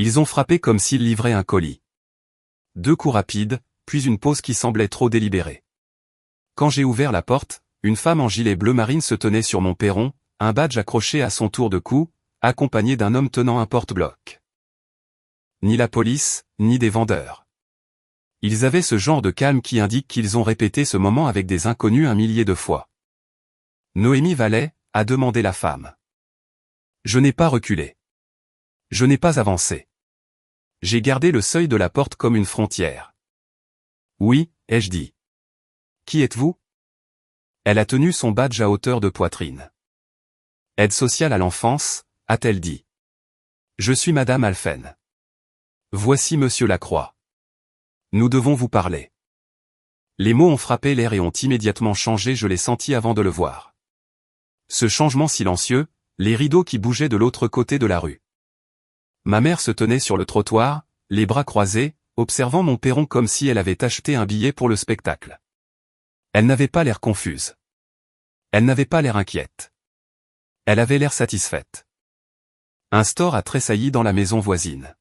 Ils ont frappé comme s'ils livraient un colis. 2 coups rapides, puis une pause qui semblait trop délibérée. Quand j'ai ouvert la porte, une femme en gilet bleu marine se tenait sur mon perron, un badge accroché à son tour de cou, accompagné d'un homme tenant un porte-bloc. Ni la police, ni des vendeurs. Ils avaient ce genre de calme qui indique qu'ils ont répété ce moment avec des inconnus un millier de fois. Noémie Vallet, a demandé la femme. Je n'ai pas reculé. Je n'ai pas avancé. J'ai gardé le seuil de la porte comme une frontière. Oui, ai-je dit. Qui êtes-vous? Elle a tenu son badge à hauteur de poitrine. Aide sociale à l'enfance, a-t-elle dit. Je suis Madame Alphen. Voici Monsieur Lacroix. Nous devons vous parler. Les mots ont frappé l'air et ont immédiatement changé, je l'ai senti avant de le voir. Ce changement silencieux, les rideaux qui bougeaient de l'autre côté de la rue. Ma mère se tenait sur le trottoir, les bras croisés, observant mon perron comme si elle avait acheté un billet pour le spectacle. Elle n'avait pas l'air confuse. Elle n'avait pas l'air inquiète. Elle avait l'air satisfaite. Un store a tressailli dans la maison voisine.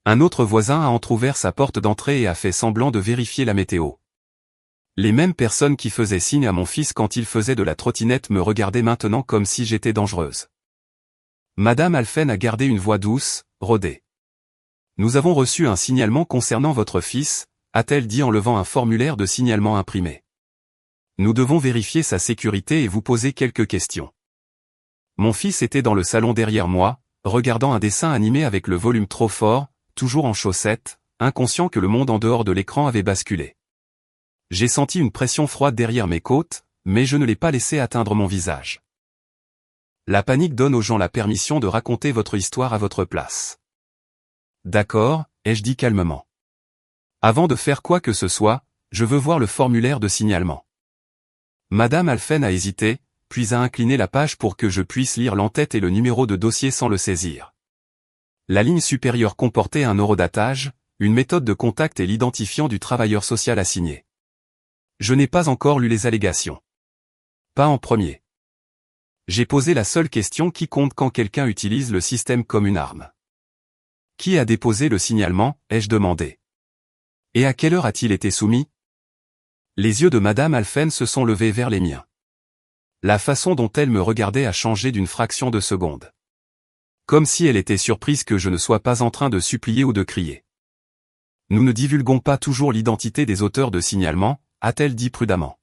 Un autre voisin a entrouvert sa porte d'entrée et a fait semblant de vérifier la météo. Les mêmes personnes qui faisaient signe à mon fils quand il faisait de la trottinette me regardaient maintenant comme si j'étais dangereuse. Madame Alphen a gardé une voix douce, rodée. Nous avons reçu un signalement concernant votre fils, a-t-elle dit en levant un formulaire de signalement imprimé. Nous devons vérifier sa sécurité et vous poser quelques questions. Mon fils était dans le salon derrière moi, regardant un dessin animé avec le volume trop fort, toujours en chaussettes, inconscient que le monde en dehors de l'écran avait basculé. J'ai senti une pression froide derrière mes côtes, mais je ne l'ai pas laissé atteindre mon visage. La panique donne aux gens la permission de raconter votre histoire à votre place. D'accord, ai-je dit calmement. Avant de faire quoi que ce soit, je veux voir le formulaire de signalement. Madame Alphen a hésité, puis a incliné la page pour que je puisse lire l'entête et le numéro de dossier sans le saisir. La ligne supérieure comportait un horodatage, une méthode de contact et l'identifiant du travailleur social assigné. Je n'ai pas encore lu les allégations. Pas en premier. J'ai posé la seule question qui compte quand quelqu'un utilise le système comme une arme. Qui a déposé le signalement, ai-je demandé. Et à quelle heure a-t-il été soumis? Les yeux de Madame Alphen se sont levés vers les miens. La façon dont elle me regardait a changé d'une fraction de seconde. Comme si elle était surprise que je ne sois pas en train de supplier ou de crier. Nous ne divulguons pas toujours l'identité des auteurs de signalement, a-t-elle dit prudemment.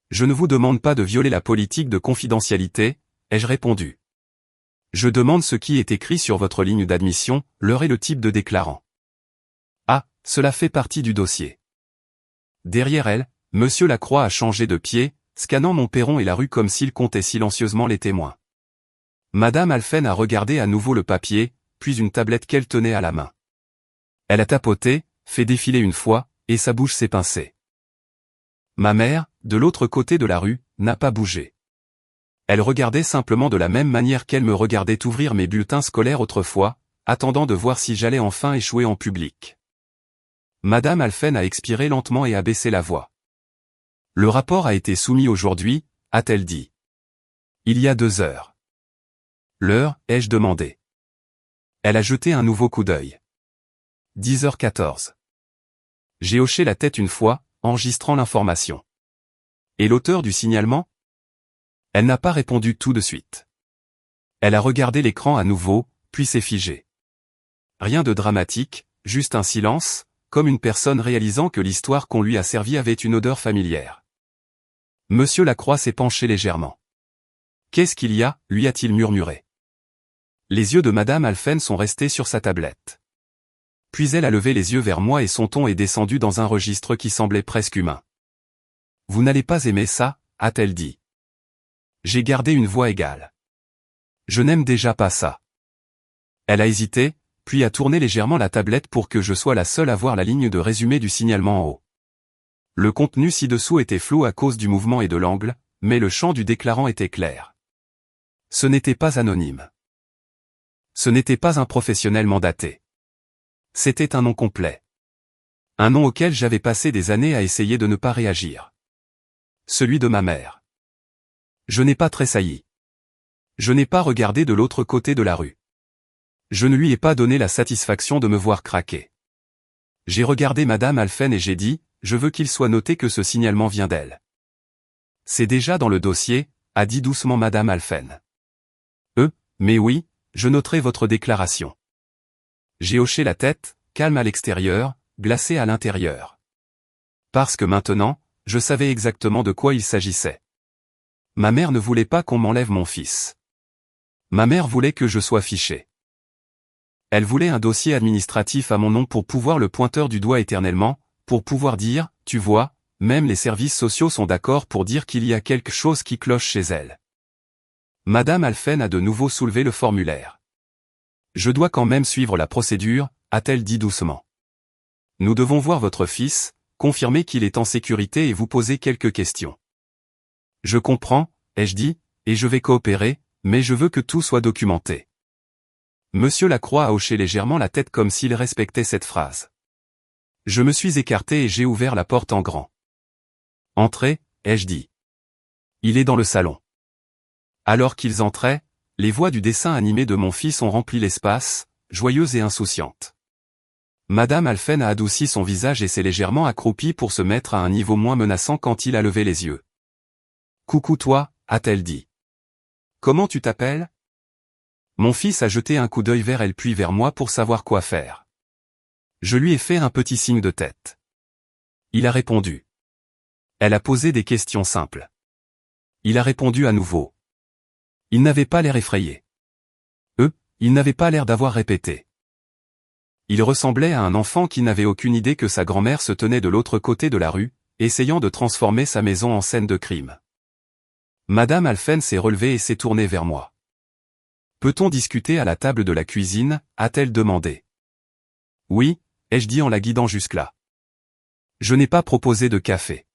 Je ne vous demande pas de violer la politique de confidentialité, ai-je répondu. Je demande ce qui est écrit sur votre ligne d'admission, l'heure et le type de déclarant. Ah, cela fait partie du dossier. Derrière elle, Monsieur Lacroix a changé de pied, scannant mon perron et la rue comme s'il comptait silencieusement les témoins. Madame Alphen a regardé à nouveau le papier, puis une tablette qu'elle tenait à la main. Elle a tapoté, fait défiler une fois, et sa bouche s'est pincée. Ma mère, de l'autre côté de la rue, n'a pas bougé. Elle regardait simplement de la même manière qu'elle me regardait ouvrir mes bulletins scolaires autrefois, attendant de voir si j'allais enfin échouer en public. Madame Alphen a expiré lentement et a baissé la voix. Le rapport a été soumis aujourd'hui, a-t-elle dit. Il y a 2 heures. L'heure, ai-je demandé. Elle a jeté un nouveau coup d'œil. 10h14. J'ai hoché la tête une fois, enregistrant l'information. Et l'auteur du signalement? Elle n'a pas répondu tout de suite. Elle a regardé l'écran à nouveau, puis s'est figée. Rien de dramatique, juste un silence, comme une personne réalisant que l'histoire qu'on lui a servie avait une odeur familière. Monsieur Lacroix s'est penché légèrement. Qu'est-ce qu'il y a, lui a-t-il murmuré. Les yeux de Madame Alphen sont restés sur sa tablette. Puis elle a levé les yeux vers moi et son ton est descendu dans un registre qui semblait presque humain. Vous n'allez pas aimer ça, a-t-elle dit. J'ai gardé une voix égale. Je n'aime déjà pas ça. Elle a hésité, puis a tourné légèrement la tablette pour que je sois la seule à voir la ligne de résumé du signalement en haut. Le contenu ci-dessous était flou à cause du mouvement et de l'angle, mais le champ du déclarant était clair. Ce n'était pas anonyme. Ce n'était pas un professionnel mandaté. C'était un nom complet. Un nom auquel j'avais passé des années à essayer de ne pas réagir. Celui de ma mère. Je n'ai pas tressailli. Je n'ai pas regardé de l'autre côté de la rue. Je ne lui ai pas donné la satisfaction de me voir craquer. J'ai regardé Madame Alphen et j'ai dit, je veux qu'il soit noté que ce signalement vient d'elle. C'est déjà dans le dossier, a dit doucement Madame Alphen. Mais oui, je noterai votre déclaration. J'ai hoché la tête, calme à l'extérieur, glacé à l'intérieur. Parce que maintenant, je savais exactement de quoi il s'agissait. Ma mère ne voulait pas qu'on m'enlève mon fils. Ma mère voulait que je sois fiché. Elle voulait un dossier administratif à mon nom pour pouvoir le pointeur du doigt éternellement, pour pouvoir dire, tu vois, même les services sociaux sont d'accord pour dire qu'il y a quelque chose qui cloche chez elle. Madame Alphen a de nouveau soulevé le formulaire. Je dois quand même suivre la procédure, a-t-elle dit doucement. Nous devons voir votre fils, confirmer qu'il est en sécurité et vous poser quelques questions. Je comprends, ai-je dit, et je vais coopérer, mais je veux que tout soit documenté. Monsieur Lacroix a hoché légèrement la tête comme s'il respectait cette phrase. Je me suis écarté et j'ai ouvert la porte en grand. Entrez, ai-je dit. Il est dans le salon. Alors qu'ils entraient, les voix du dessin animé de mon fils ont rempli l'espace, joyeuses et insouciantes. Madame Alphen a adouci son visage et s'est légèrement accroupie pour se mettre à un niveau moins menaçant quand il a levé les yeux. Coucou toi, a-t-elle dit. Comment tu t'appelles? Mon fils a jeté un coup d'œil vers elle puis vers moi pour savoir quoi faire. Je lui ai fait un petit signe de tête. Il a répondu. Elle a posé des questions simples. Il a répondu à nouveau. Il n'avait pas l'air effrayé. Il n'avait pas l'air d'avoir répété. Il ressemblait à un enfant qui n'avait aucune idée que sa grand-mère se tenait de l'autre côté de la rue, essayant de transformer sa maison en scène de crime. Madame Alphen s'est relevée et s'est tournée vers moi. Peut-on discuter à la table de la cuisine, a-t-elle demandé. Oui, ai-je dit en la guidant jusque-là. Je n'ai pas proposé de café.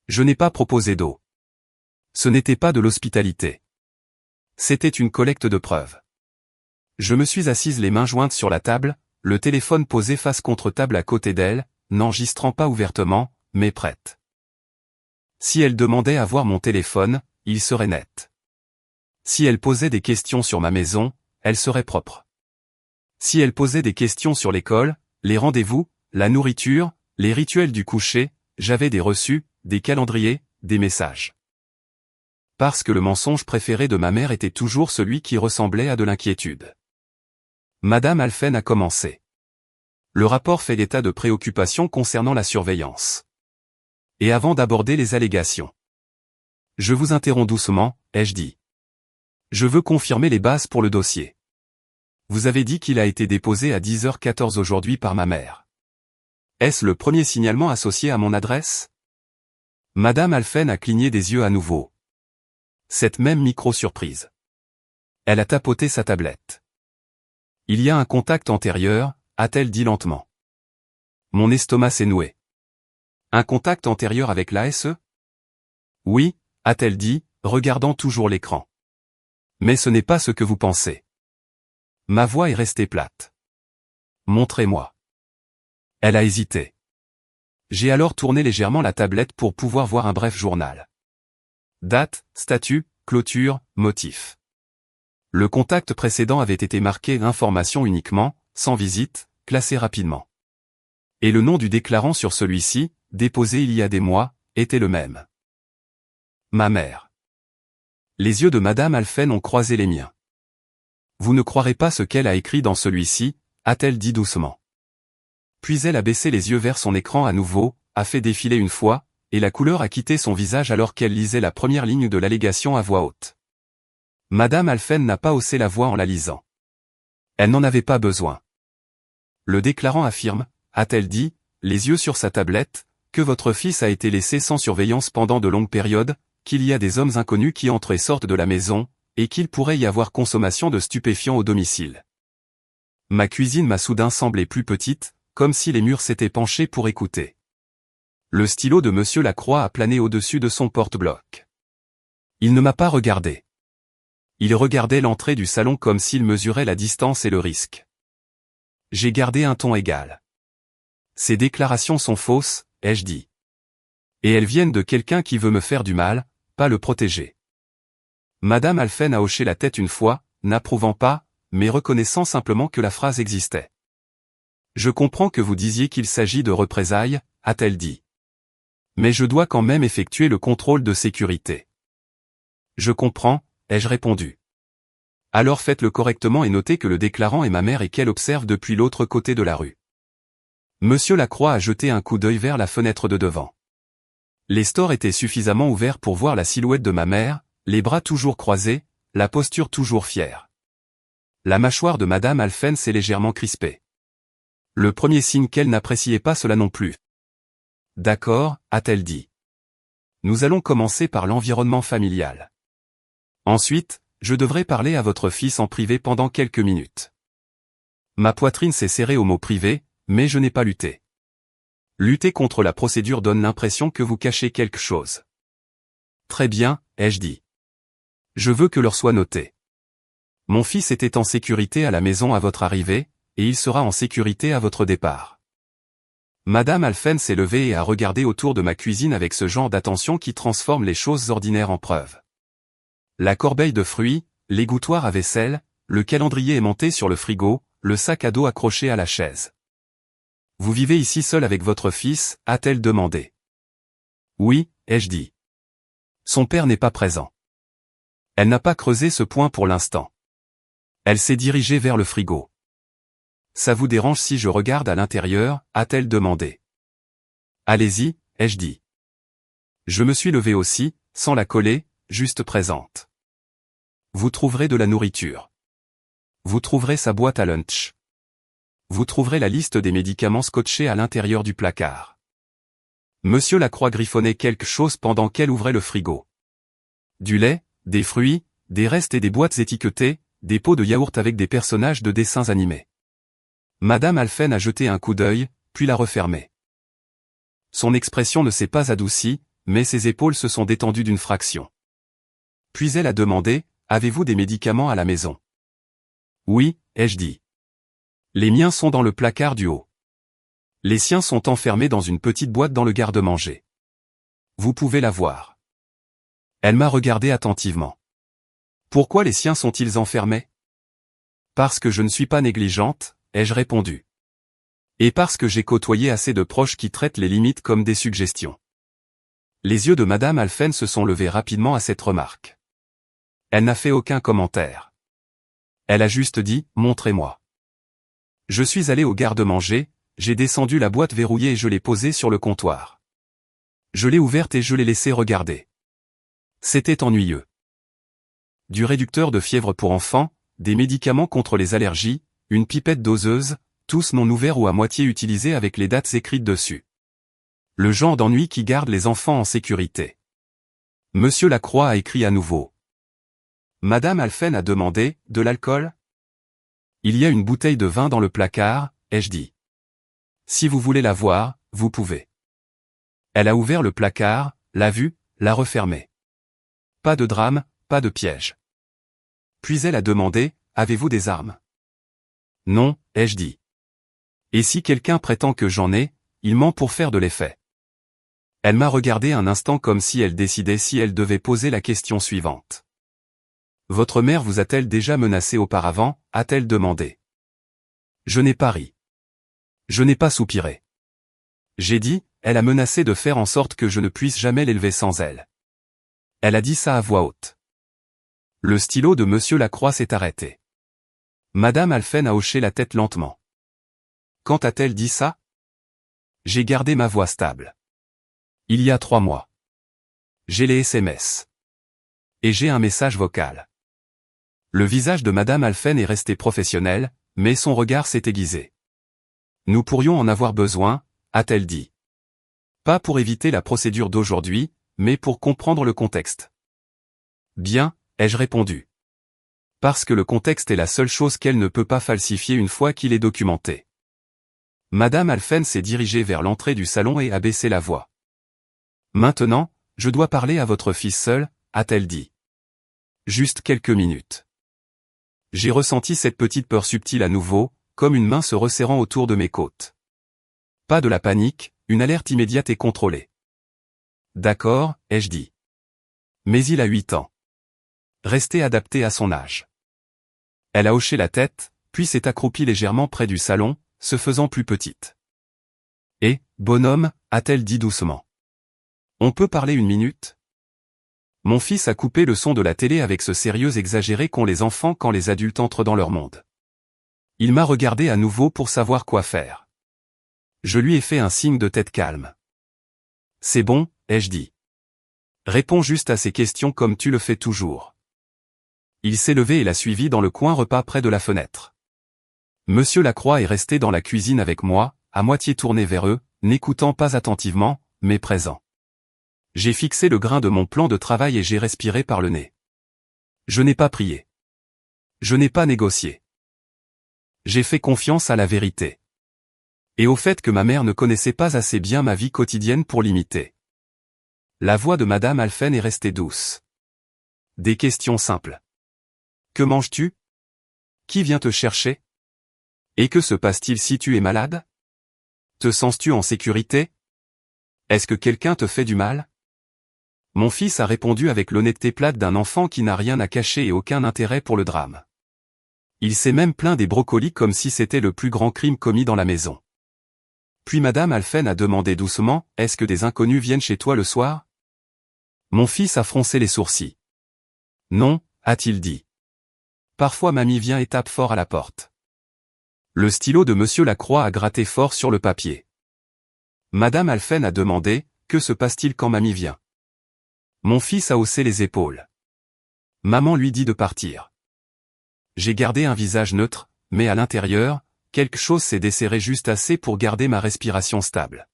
Je n'ai pas proposé d'eau. Ce n'était pas de l'hospitalité. C'était une collecte de preuves. Je me suis assise les mains jointes sur la table, le téléphone posé face contre table à côté d'elle, n'enregistrant pas ouvertement, mais prête. Si elle demandait à voir mon téléphone, il serait net. Si elle posait des questions sur ma maison, elle serait propre. Si elle posait des questions sur l'école, les rendez-vous, la nourriture, les rituels du coucher, j'avais des reçus, des calendriers, des messages. Parce que le mensonge préféré de ma mère était toujours celui qui ressemblait à de l'inquiétude. Madame Alphen a commencé. Le rapport fait l'état de préoccupation concernant la surveillance. Et avant d'aborder les allégations. Je vous interromps doucement, ai-je dit. Je veux confirmer les bases pour le dossier. Vous avez dit qu'il a été déposé à 10h14 aujourd'hui par ma mère. Est-ce le premier signalement associé à mon adresse? Madame Alphen a cligné des yeux à nouveau. Cette même micro-surprise. Elle a tapoté sa tablette. Il y a un contact antérieur, a-t-elle dit lentement. Mon estomac s'est noué. Un contact antérieur avec l'ASE? Oui, a-t-elle dit, regardant toujours l'écran. Mais ce n'est pas ce que vous pensez. Ma voix est restée plate. Montrez-moi. Elle a hésité. J'ai alors tourné légèrement la tablette pour pouvoir voir un bref journal. Date, statut, clôture, motif. Le contact précédent avait été marqué information uniquement, sans visite, classé rapidement. Et le nom du déclarant sur celui-ci, déposé il y a des mois, était le même. Ma mère. Les yeux de Madame Alphen ont croisé les miens. Vous ne croirez pas ce qu'elle a écrit dans celui-ci, a-t-elle dit doucement. Puis elle a baissé les yeux vers son écran à nouveau, a fait défiler une fois, et la couleur a quitté son visage alors qu'elle lisait la première ligne de l'allégation à voix haute. Madame Alphen n'a pas haussé la voix en la lisant. Elle n'en avait pas besoin. Le déclarant affirme, a-t-elle dit, les yeux sur sa tablette, que votre fils a été laissé sans surveillance pendant de longues périodes, qu'il y a des hommes inconnus qui entrent et sortent de la maison, et qu'il pourrait y avoir consommation de stupéfiants au domicile. Ma cuisine m'a soudain semblé plus petite, comme si les murs s'étaient penchés pour écouter. Le stylo de Monsieur Lacroix a plané au-dessus de son porte-bloc. Il ne m'a pas regardé. Il regardait l'entrée du salon comme s'il mesurait la distance et le risque. J'ai gardé un ton égal. Ces déclarations sont fausses, ai-je dit. Et elles viennent de quelqu'un qui veut me faire du mal, pas le protéger. Madame Alphen a hoché la tête une fois, n'approuvant pas, mais reconnaissant simplement que la phrase existait. Je comprends que vous disiez qu'il s'agit de représailles, a-t-elle dit. Mais je dois quand même effectuer le contrôle de sécurité. Je comprends, ai-je répondu. Alors faites-le correctement et notez que le déclarant est ma mère et qu'elle observe depuis l'autre côté de la rue. Monsieur Lacroix a jeté un coup d'œil vers la fenêtre de devant. Les stores étaient suffisamment ouverts pour voir la silhouette de ma mère, les bras toujours croisés, la posture toujours fière. La mâchoire de Madame Alphen s'est légèrement crispée. Le premier signe qu'elle n'appréciait pas cela non plus. D'accord, a-t-elle dit. Nous allons commencer par l'environnement familial. Ensuite, je devrais parler à votre fils en privé pendant quelques minutes. Ma poitrine s'est serrée au mot privé, mais je n'ai pas lutté. Lutter contre la procédure donne l'impression que vous cachez quelque chose. Très bien, ai-je dit. Je veux que l'heure soit notée. Mon fils était en sécurité à la maison à votre arrivée, et il sera en sécurité à votre départ. Madame Alphen s'est levée et a regardé autour de ma cuisine avec ce genre d'attention qui transforme les choses ordinaires en preuves. La corbeille de fruits, l'égouttoir à vaisselle, le calendrier aimanté sur le frigo, le sac à dos accroché à la chaise. Vous vivez ici seul avec votre fils, a-t-elle demandé. Oui, ai-je dit. Son père n'est pas présent. Elle n'a pas creusé ce point pour l'instant. Elle s'est dirigée vers le frigo. Ça vous dérange si je regarde à l'intérieur, a-t-elle demandé. Allez-y, ai-je dit. Je me suis levé aussi, sans la coller, juste présente. Vous trouverez de la nourriture. Vous trouverez sa boîte à lunch. Vous trouverez la liste des médicaments scotchés à l'intérieur du placard. Monsieur Lacroix griffonnait quelque chose pendant qu'elle ouvrait le frigo. Du lait, des fruits, des restes et des boîtes étiquetées, des pots de yaourt avec des personnages de dessins animés. Madame Alphen a jeté un coup d'œil, puis l'a refermé. Son expression ne s'est pas adoucie, mais ses épaules se sont détendues d'une fraction. Puis elle a demandé, avez-vous des médicaments à la maison? Oui, ai-je dit. Les miens sont dans le placard du haut. Les siens sont enfermés dans une petite boîte dans le garde-manger. Vous pouvez la voir. Elle m'a regardé attentivement. Pourquoi les siens sont-ils enfermés? Parce que je ne suis pas négligente, ai-je répondu. Et parce que j'ai côtoyé assez de proches qui traitent les limites comme des suggestions. Les yeux de Madame Alphen se sont levés rapidement à cette remarque. Elle n'a fait aucun commentaire. Elle a juste dit, montrez-moi. Je suis allé au garde-manger, j'ai descendu la boîte verrouillée et je l'ai posée sur le comptoir. Je l'ai ouverte et je l'ai laissée regarder. C'était ennuyeux. Du réducteur de fièvre pour enfants, des médicaments contre les allergies, une pipette doseuse, tous non ouverts ou à moitié utilisés avec les dates écrites dessus. Le genre d'ennui qui garde les enfants en sécurité. Monsieur Lacroix a écrit à nouveau. Madame Alphen a demandé, de l'alcool? Il y a une bouteille de vin dans le placard, ai-je dit. Si vous voulez la voir, vous pouvez. Elle a ouvert le placard, l'a vu, l'a refermé. Pas de drame, pas de piège. Puis elle a demandé, avez-vous des armes? Non, ai-je dit. Et si quelqu'un prétend que j'en ai, il ment pour faire de l'effet. Elle m'a regardé un instant comme si elle décidait si elle devait poser la question suivante. Votre mère vous a-t-elle déjà menacé auparavant, a-t-elle demandé. Je n'ai pas ri. Je n'ai pas soupiré. J'ai dit, elle a menacé de faire en sorte que je ne puisse jamais l'élever sans elle. Elle a dit ça à voix haute. Le stylo de Monsieur Lacroix s'est arrêté. Madame Alphen a hoché la tête lentement. Quand a-t-elle dit ça? J'ai gardé ma voix stable. Il y a 3 mois. J'ai les SMS. Et j'ai un message vocal. Le visage de Madame Alphen est resté professionnel, mais son regard s'est aiguisé. Nous pourrions en avoir besoin, a-t-elle dit. Pas pour éviter la procédure d'aujourd'hui, mais pour comprendre le contexte. Bien, ai-je répondu. Parce que le contexte est la seule chose qu'elle ne peut pas falsifier une fois qu'il est documenté. Madame Alphen s'est dirigée vers l'entrée du salon et a baissé la voix. Maintenant, je dois parler à votre fils seul, a-t-elle dit. Juste quelques minutes. J'ai ressenti cette petite peur subtile à nouveau, comme une main se resserrant autour de mes côtes. Pas de la panique, une alerte immédiate et contrôlée. D'accord, ai-je dit. Mais il a 8 ans. Restez adapté à son âge. Elle a hoché la tête, puis s'est accroupie légèrement près du salon, se faisant plus petite. « Eh, bonhomme » a-t-elle dit doucement. « On peut parler une minute ?» Mon fils a coupé le son de la télé avec ce sérieux exagéré qu'ont les enfants quand les adultes entrent dans leur monde. Il m'a regardé à nouveau pour savoir quoi faire. Je lui ai fait un signe de tête calme. « C'est bon » ai-je dit. « Réponds juste à ces questions comme tu le fais toujours. » Il s'est levé et l'a suivi dans le coin repas près de la fenêtre. Monsieur Lacroix est resté dans la cuisine avec moi, à moitié tourné vers eux, n'écoutant pas attentivement, mais présent. J'ai fixé le grain de mon plan de travail et j'ai respiré par le nez. Je n'ai pas prié. Je n'ai pas négocié. J'ai fait confiance à la vérité. Et au fait que ma mère ne connaissait pas assez bien ma vie quotidienne pour l'imiter. La voix de Madame Alphen est restée douce. Des questions simples. Que manges-tu? Qui vient te chercher? Et que se passe-t-il si tu es malade? Te sens-tu en sécurité? Est-ce que quelqu'un te fait du mal? Mon fils a répondu avec l'honnêteté plate d'un enfant qui n'a rien à cacher et aucun intérêt pour le drame. Il s'est même plaint des brocolis comme si c'était le plus grand crime commis dans la maison. Puis Madame Alphen a demandé doucement, « Est-ce que des inconnus viennent chez toi le soir ?» Mon fils a froncé les sourcils. « Non » a-t-il dit. « Parfois mamie vient et tape fort à la porte. » Le stylo de Monsieur Lacroix a gratté fort sur le papier. Madame Alphen a demandé, « Que se passe-t-il quand mamie vient ?» Mon fils a haussé les épaules. Maman lui dit de partir. J'ai gardé un visage neutre, mais à l'intérieur, quelque chose s'est desserré juste assez pour garder ma respiration stable.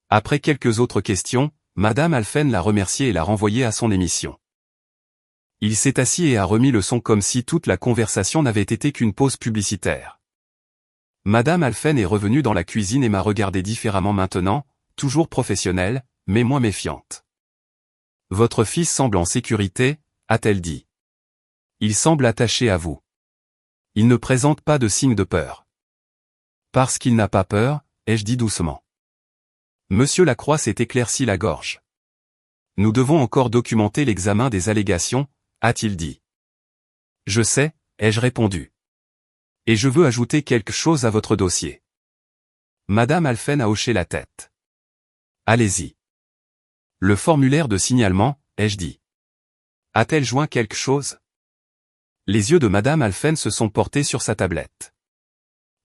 Après quelques autres questions, Madame Alphen l'a remercié et l'a renvoyé à son émission. Il s'est assis et a remis le son comme si toute la conversation n'avait été qu'une pause publicitaire. Madame Alphen est revenue dans la cuisine et m'a regardé différemment maintenant, toujours professionnelle, mais moins méfiante. « Votre fils semble en sécurité » a-t-elle dit. « Il semble attaché à vous. Il ne présente pas de signe de peur. »« Parce qu'il n'a pas peur » ai-je dit doucement. Monsieur Lacroix s'est éclairci la gorge. « Nous devons encore documenter l'examen des allégations » a-t-il dit. « Je sais » ai-je répondu. « Et je veux ajouter quelque chose à votre dossier. » Madame Alphen a hoché la tête. « Allez-y. » Le formulaire de signalement, ai-je dit. A-t-elle joint quelque chose? Les yeux de Madame Alphen se sont portés sur sa tablette.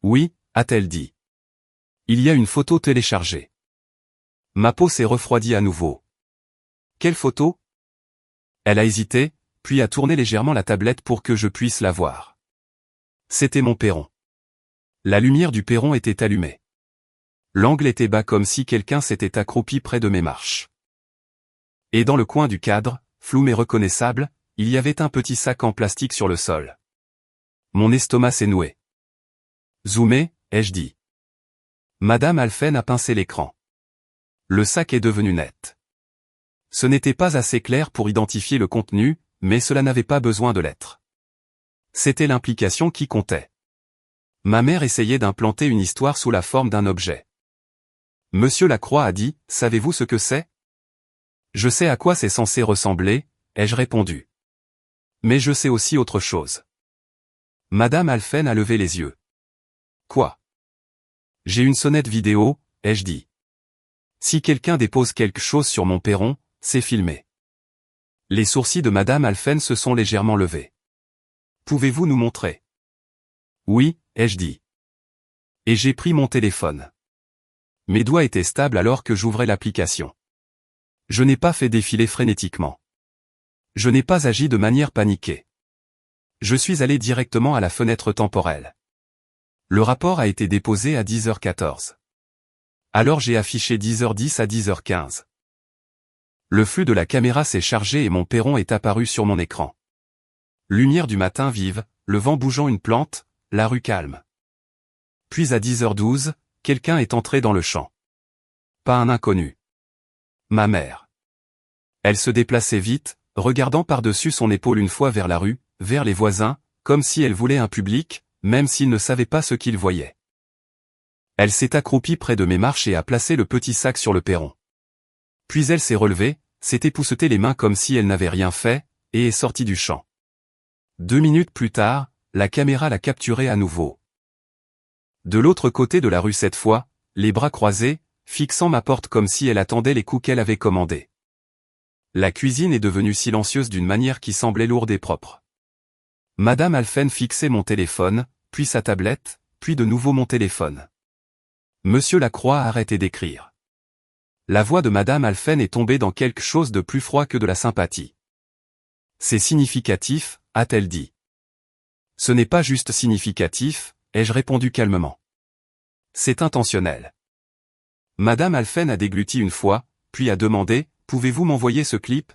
Oui, a-t-elle dit. Il y a une photo téléchargée. Ma peau s'est refroidie à nouveau. Quelle photo? Elle a hésité, puis a tourné légèrement la tablette pour que je puisse la voir. C'était mon perron. La lumière du perron était allumée. L'angle était bas comme si quelqu'un s'était accroupi près de mes marches. Et dans le coin du cadre, flou mais reconnaissable, il y avait un petit sac en plastique sur le sol. Mon estomac s'est noué. Zoomé, ai-je dit. Madame Alphen a pincé l'écran. Le sac est devenu net. Ce n'était pas assez clair pour identifier le contenu, mais cela n'avait pas besoin de l'être. C'était l'implication qui comptait. Ma mère essayait d'implanter une histoire sous la forme d'un objet. Monsieur Lacroix a dit, « Savez-vous ce que c'est ?» Je sais à quoi c'est censé ressembler, ai-je répondu. Mais je sais aussi autre chose. Madame Alphen a levé les yeux. Quoi? J'ai une sonnette vidéo, ai-je dit. Si quelqu'un dépose quelque chose sur mon perron, c'est filmé. Les sourcils de Madame Alphen se sont légèrement levés. Pouvez-vous nous montrer? Oui, ai-je dit. Et j'ai pris mon téléphone. Mes doigts étaient stables alors que j'ouvrais l'application. Je n'ai pas fait défiler frénétiquement. Je n'ai pas agi de manière paniquée. Je suis allé directement à la fenêtre temporelle. Le rapport a été déposé à 10h14. Alors j'ai affiché 10h10 à 10h15. Le flux de la caméra s'est chargé et mon perron est apparu sur mon écran. Lumière du matin vive, le vent bougeant une plante, la rue calme. Puis à 10h12, quelqu'un est entré dans le champ. Pas un inconnu. Ma mère. Elle se déplaçait vite, regardant par-dessus son épaule une fois vers la rue, vers les voisins, comme si elle voulait un public, même s'ils ne savaient pas ce qu'ils voyaient. Elle s'est accroupie près de mes marches et a placé le petit sac sur le perron. Puis elle s'est relevée, s'est époussetée les mains comme si elle n'avait rien fait, et est sortie du champ. 2 minutes plus tard, la caméra l'a capturé à nouveau. De l'autre côté de la rue cette fois, les bras croisés, fixant ma porte comme si elle attendait les coups qu'elle avait commandés. La cuisine est devenue silencieuse d'une manière qui semblait lourde et propre. Madame Alphen fixait mon téléphone, puis sa tablette, puis de nouveau mon téléphone. Monsieur Lacroix a arrêté d'écrire. La voix de Madame Alphen est tombée dans quelque chose de plus froid que de la sympathie. C'est significatif, a-t-elle dit. Ce n'est pas juste significatif, ai-je répondu calmement. C'est intentionnel. Madame Alphen a dégluti une fois, puis a demandé, pouvez-vous m'envoyer ce clip?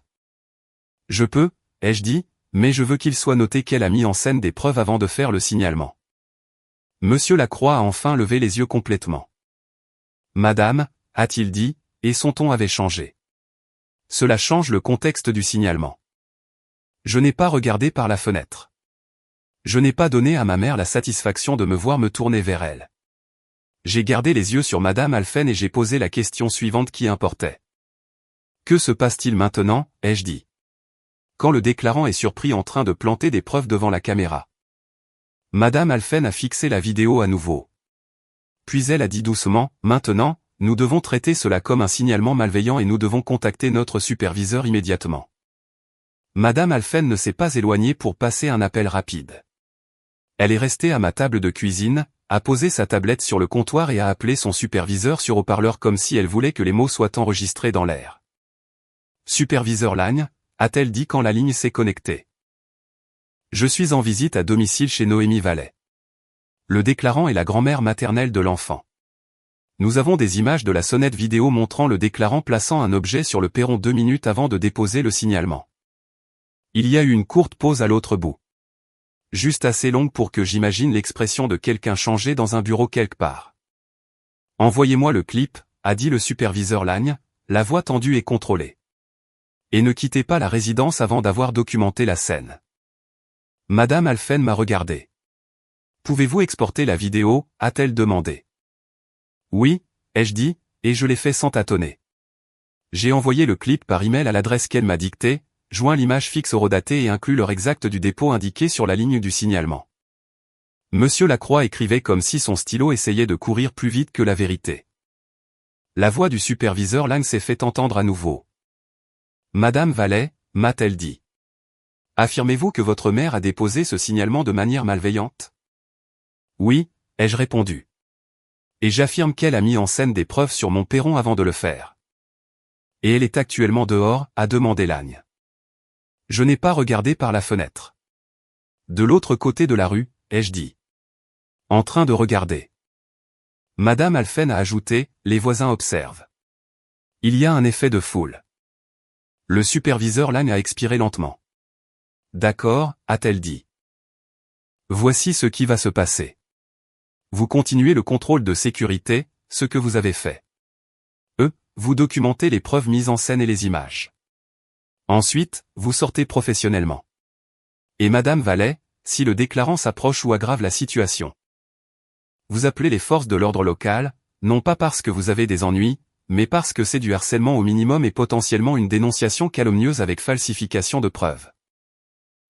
Je peux, ai-je dit, mais je veux qu'il soit noté qu'elle a mis en scène des preuves avant de faire le signalement. Monsieur Lacroix a enfin levé les yeux complètement. Madame, a-t-il dit, et son ton avait changé. Cela change le contexte du signalement. Je n'ai pas regardé par la fenêtre. Je n'ai pas donné à ma mère la satisfaction de me voir me tourner vers elle. J'ai gardé les yeux sur Madame Alphen et j'ai posé la question suivante qui importait. Que se passe-t-il maintenant, ai-je dit. Quand le déclarant est surpris en train de planter des preuves devant la caméra. Madame Alphen a fixé la vidéo à nouveau. Puis elle a dit doucement, maintenant, nous devons traiter cela comme un signalement malveillant et nous devons contacter notre superviseur immédiatement. Madame Alphen ne s'est pas éloignée pour passer un appel rapide. Elle est restée à ma table de cuisine, a posé sa tablette sur le comptoir et a appelé son superviseur sur haut-parleur comme si elle voulait que les mots soient enregistrés dans l'air. Superviseur Lagne, a-t-elle dit quand la ligne s'est connectée. Je suis en visite à domicile chez Noémie Vallet. Le déclarant est la grand-mère maternelle de l'enfant. Nous avons des images de la sonnette vidéo montrant le déclarant plaçant un objet sur le perron 2 minutes avant de déposer le signalement. Il y a eu une courte pause à l'autre bout. Juste assez longue pour que j'imagine l'expression de quelqu'un changé dans un bureau quelque part. Envoyez-moi le clip, a dit le superviseur Lagne, la voix tendue et contrôlée. Et ne quittez pas la résidence avant d'avoir documenté la scène. Madame Alphen m'a regardé. Pouvez-vous exporter la vidéo, a-t-elle demandé. Oui, ai-je dit, et je l'ai fait sans tâtonner. J'ai envoyé le clip par email à l'adresse qu'elle m'a dictée, joint l'image fixe horodatée et inclus l'heure exacte du dépôt indiqué sur la ligne du signalement. Monsieur Lacroix écrivait comme si son stylo essayait de courir plus vite que la vérité. La voix du superviseur Lang s'est fait entendre à nouveau. Madame Vallet, m'a-t-elle dit. Affirmez-vous que votre mère a déposé ce signalement de manière malveillante? Oui, ai-je répondu. Et j'affirme qu'elle a mis en scène des preuves sur mon perron avant de le faire. Et elle est actuellement dehors, a demandé Lagne. Je n'ai pas regardé par la fenêtre. De l'autre côté de la rue, ai-je dit. En train de regarder. Madame Alphen a ajouté, les voisins observent. Il y a un effet de foule. Le superviseur Lagne a expiré lentement. D'accord, a-t-elle dit. Voici ce qui va se passer. Vous continuez le contrôle de sécurité, ce que vous avez fait. Vous documentez les preuves mises en scène et les images. Ensuite, vous sortez professionnellement. Et Madame Vallet, si le déclarant s'approche ou aggrave la situation. Vous appelez les forces de l'ordre local, non pas parce que vous avez des ennuis, mais parce que c'est du harcèlement au minimum et potentiellement une dénonciation calomnieuse avec falsification de preuves.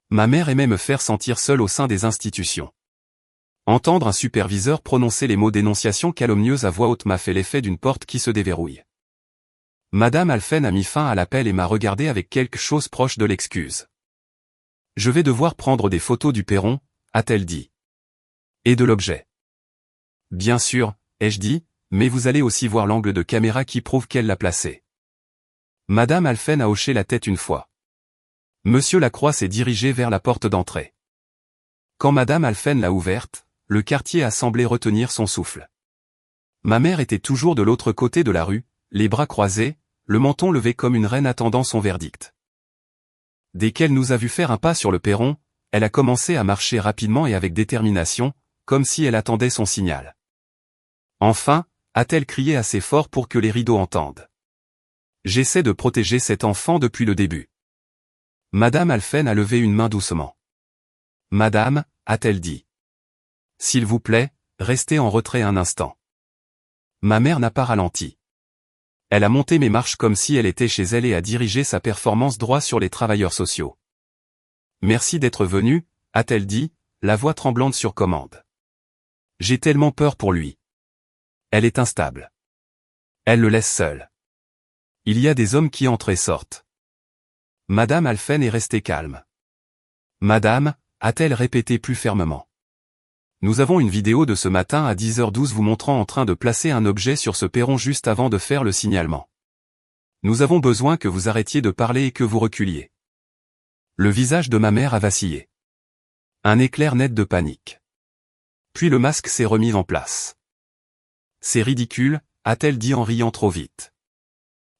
Ma mère aimait me faire sentir seule au sein des institutions. Entendre un superviseur prononcer les mots dénonciation calomnieuse à voix haute m'a fait l'effet d'une porte qui se déverrouille. Madame Alphen a mis fin à l'appel et m'a regardé avec quelque chose proche de l'excuse. Je vais devoir prendre des photos du perron, a-t-elle dit. Et de l'objet. Bien sûr, ai-je dit, mais vous allez aussi voir l'angle de caméra qui prouve qu'elle l'a placé. Madame Alphen a hoché la tête une fois. Monsieur Lacroix s'est dirigé vers la porte d'entrée. Quand Madame Alphen l'a ouverte, le quartier a semblé retenir son souffle. Ma mère était toujours de l'autre côté de la rue, les bras croisés, le menton levé comme une reine attendant son verdict. Dès qu'elle nous a vu faire un pas sur le perron, elle a commencé à marcher rapidement et avec détermination, comme si elle attendait son signal. Enfin, a-t-elle crié assez fort pour que les rideaux entendent. J'essaie de protéger cet enfant depuis le début. Madame Alphen a levé une main doucement. Madame, a-t-elle dit. S'il vous plaît, restez en retrait un instant. Ma mère n'a pas ralenti. Elle a monté mes marches comme si elle était chez elle et a dirigé sa performance droit sur les travailleurs sociaux. Merci d'être venu, a-t-elle dit, la voix tremblante sur commande. J'ai tellement peur pour lui. Elle est instable. Elle le laisse seul. Il y a des hommes qui entrent et sortent. Madame Alphen est restée calme. Madame, a-t-elle répété plus fermement. Nous avons une vidéo de ce matin à 10h12 vous montrant en train de placer un objet sur ce perron juste avant de faire le signalement. Nous avons besoin que vous arrêtiez de parler et que vous reculiez. Le visage de ma mère a vacillé. Un éclair net de panique. Puis le masque s'est remis en place. C'est ridicule, a-t-elle dit en riant trop vite.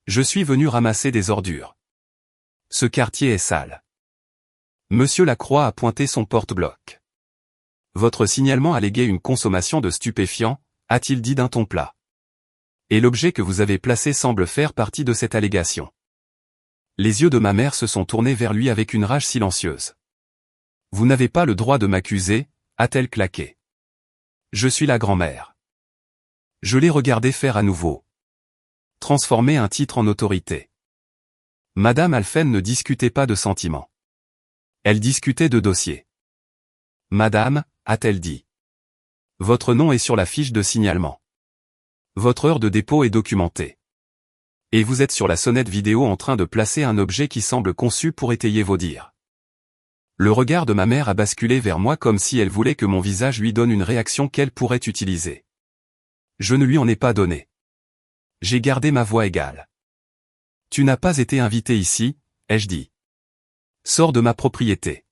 Je suis venu ramasser des ordures. Ce quartier est sale. Monsieur Lacroix a pointé son porte-bloc. Votre signalement alléguait une consommation de stupéfiants, a-t-il dit d'un ton plat. Et l'objet que vous avez placé semble faire partie de cette allégation. Les yeux de ma mère se sont tournés vers lui avec une rage silencieuse. Vous n'avez pas le droit de m'accuser, a-t-elle claqué. Je suis la grand-mère. Je l'ai regardé faire à nouveau. Transformer un titre en autorité. Madame Alphen ne discutait pas de sentiments. Elle discutait de dossier. Madame, a-t-elle dit. Votre nom est sur la fiche de signalement. Votre heure de dépôt est documentée. Et vous êtes sur la sonnette vidéo en train de placer un objet qui semble conçu pour étayer vos dires. Le regard de ma mère a basculé vers moi comme si elle voulait que mon visage lui donne une réaction qu'elle pourrait utiliser. Je ne lui en ai pas donné. J'ai gardé ma voix égale. Tu n'as pas été invité ici, ai-je dit. Sors de ma propriété.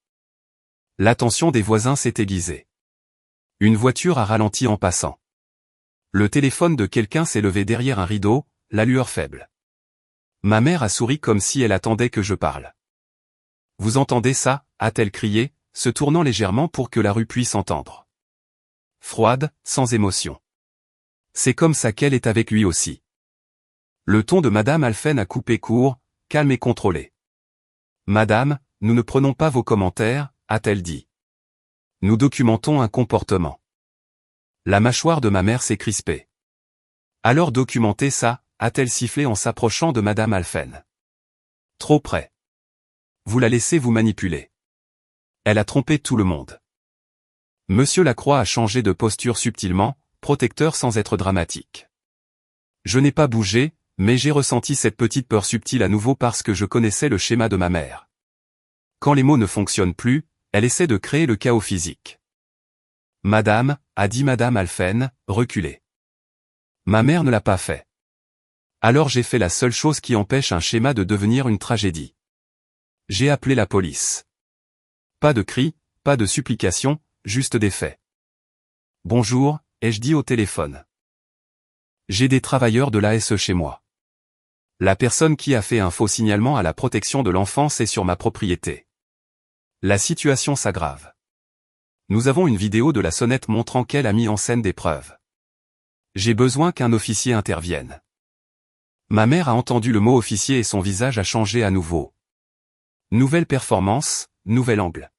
L'attention des voisins s'est aiguisée. Une voiture a ralenti en passant. Le téléphone de quelqu'un s'est levé derrière un rideau, la lueur faible. Ma mère a souri comme si elle attendait que je parle. Vous entendez ça, a-t-elle crié, se tournant légèrement pour que la rue puisse entendre. Froide, sans émotion. C'est comme ça qu'elle est avec lui aussi. Le ton de Madame Alphen a coupé court, calme et contrôlé. Madame, nous ne prenons pas vos commentaires, a-t-elle dit. Nous documentons un comportement. La mâchoire de ma mère s'est crispée. Alors documentez ça, a-t-elle sifflé en s'approchant de Madame Alphen. Trop près. Vous la laissez vous manipuler. Elle a trompé tout le monde. Monsieur Lacroix a changé de posture subtilement, protecteur sans être dramatique. Je n'ai pas bougé, mais j'ai ressenti cette petite peur subtile à nouveau parce que je connaissais le schéma de ma mère. Quand les mots ne fonctionnent plus, elle essaie de créer le chaos physique. Madame, a dit Madame Alphen, reculez. Ma mère ne l'a pas fait. Alors j'ai fait la seule chose qui empêche un schéma de devenir une tragédie. J'ai appelé la police. Pas de cris, pas de supplications, juste des faits. Bonjour, ai-je dit au téléphone. J'ai des travailleurs de l'ASE chez moi. La personne qui a fait un faux signalement à la protection de l'enfance est sur ma propriété. La situation s'aggrave. Nous avons une vidéo de la sonnette montrant qu'elle a mis en scène des preuves. J'ai besoin qu'un officier intervienne. Ma mère a entendu le mot officier et son visage a changé à nouveau. Nouvelle performance, nouvel angle.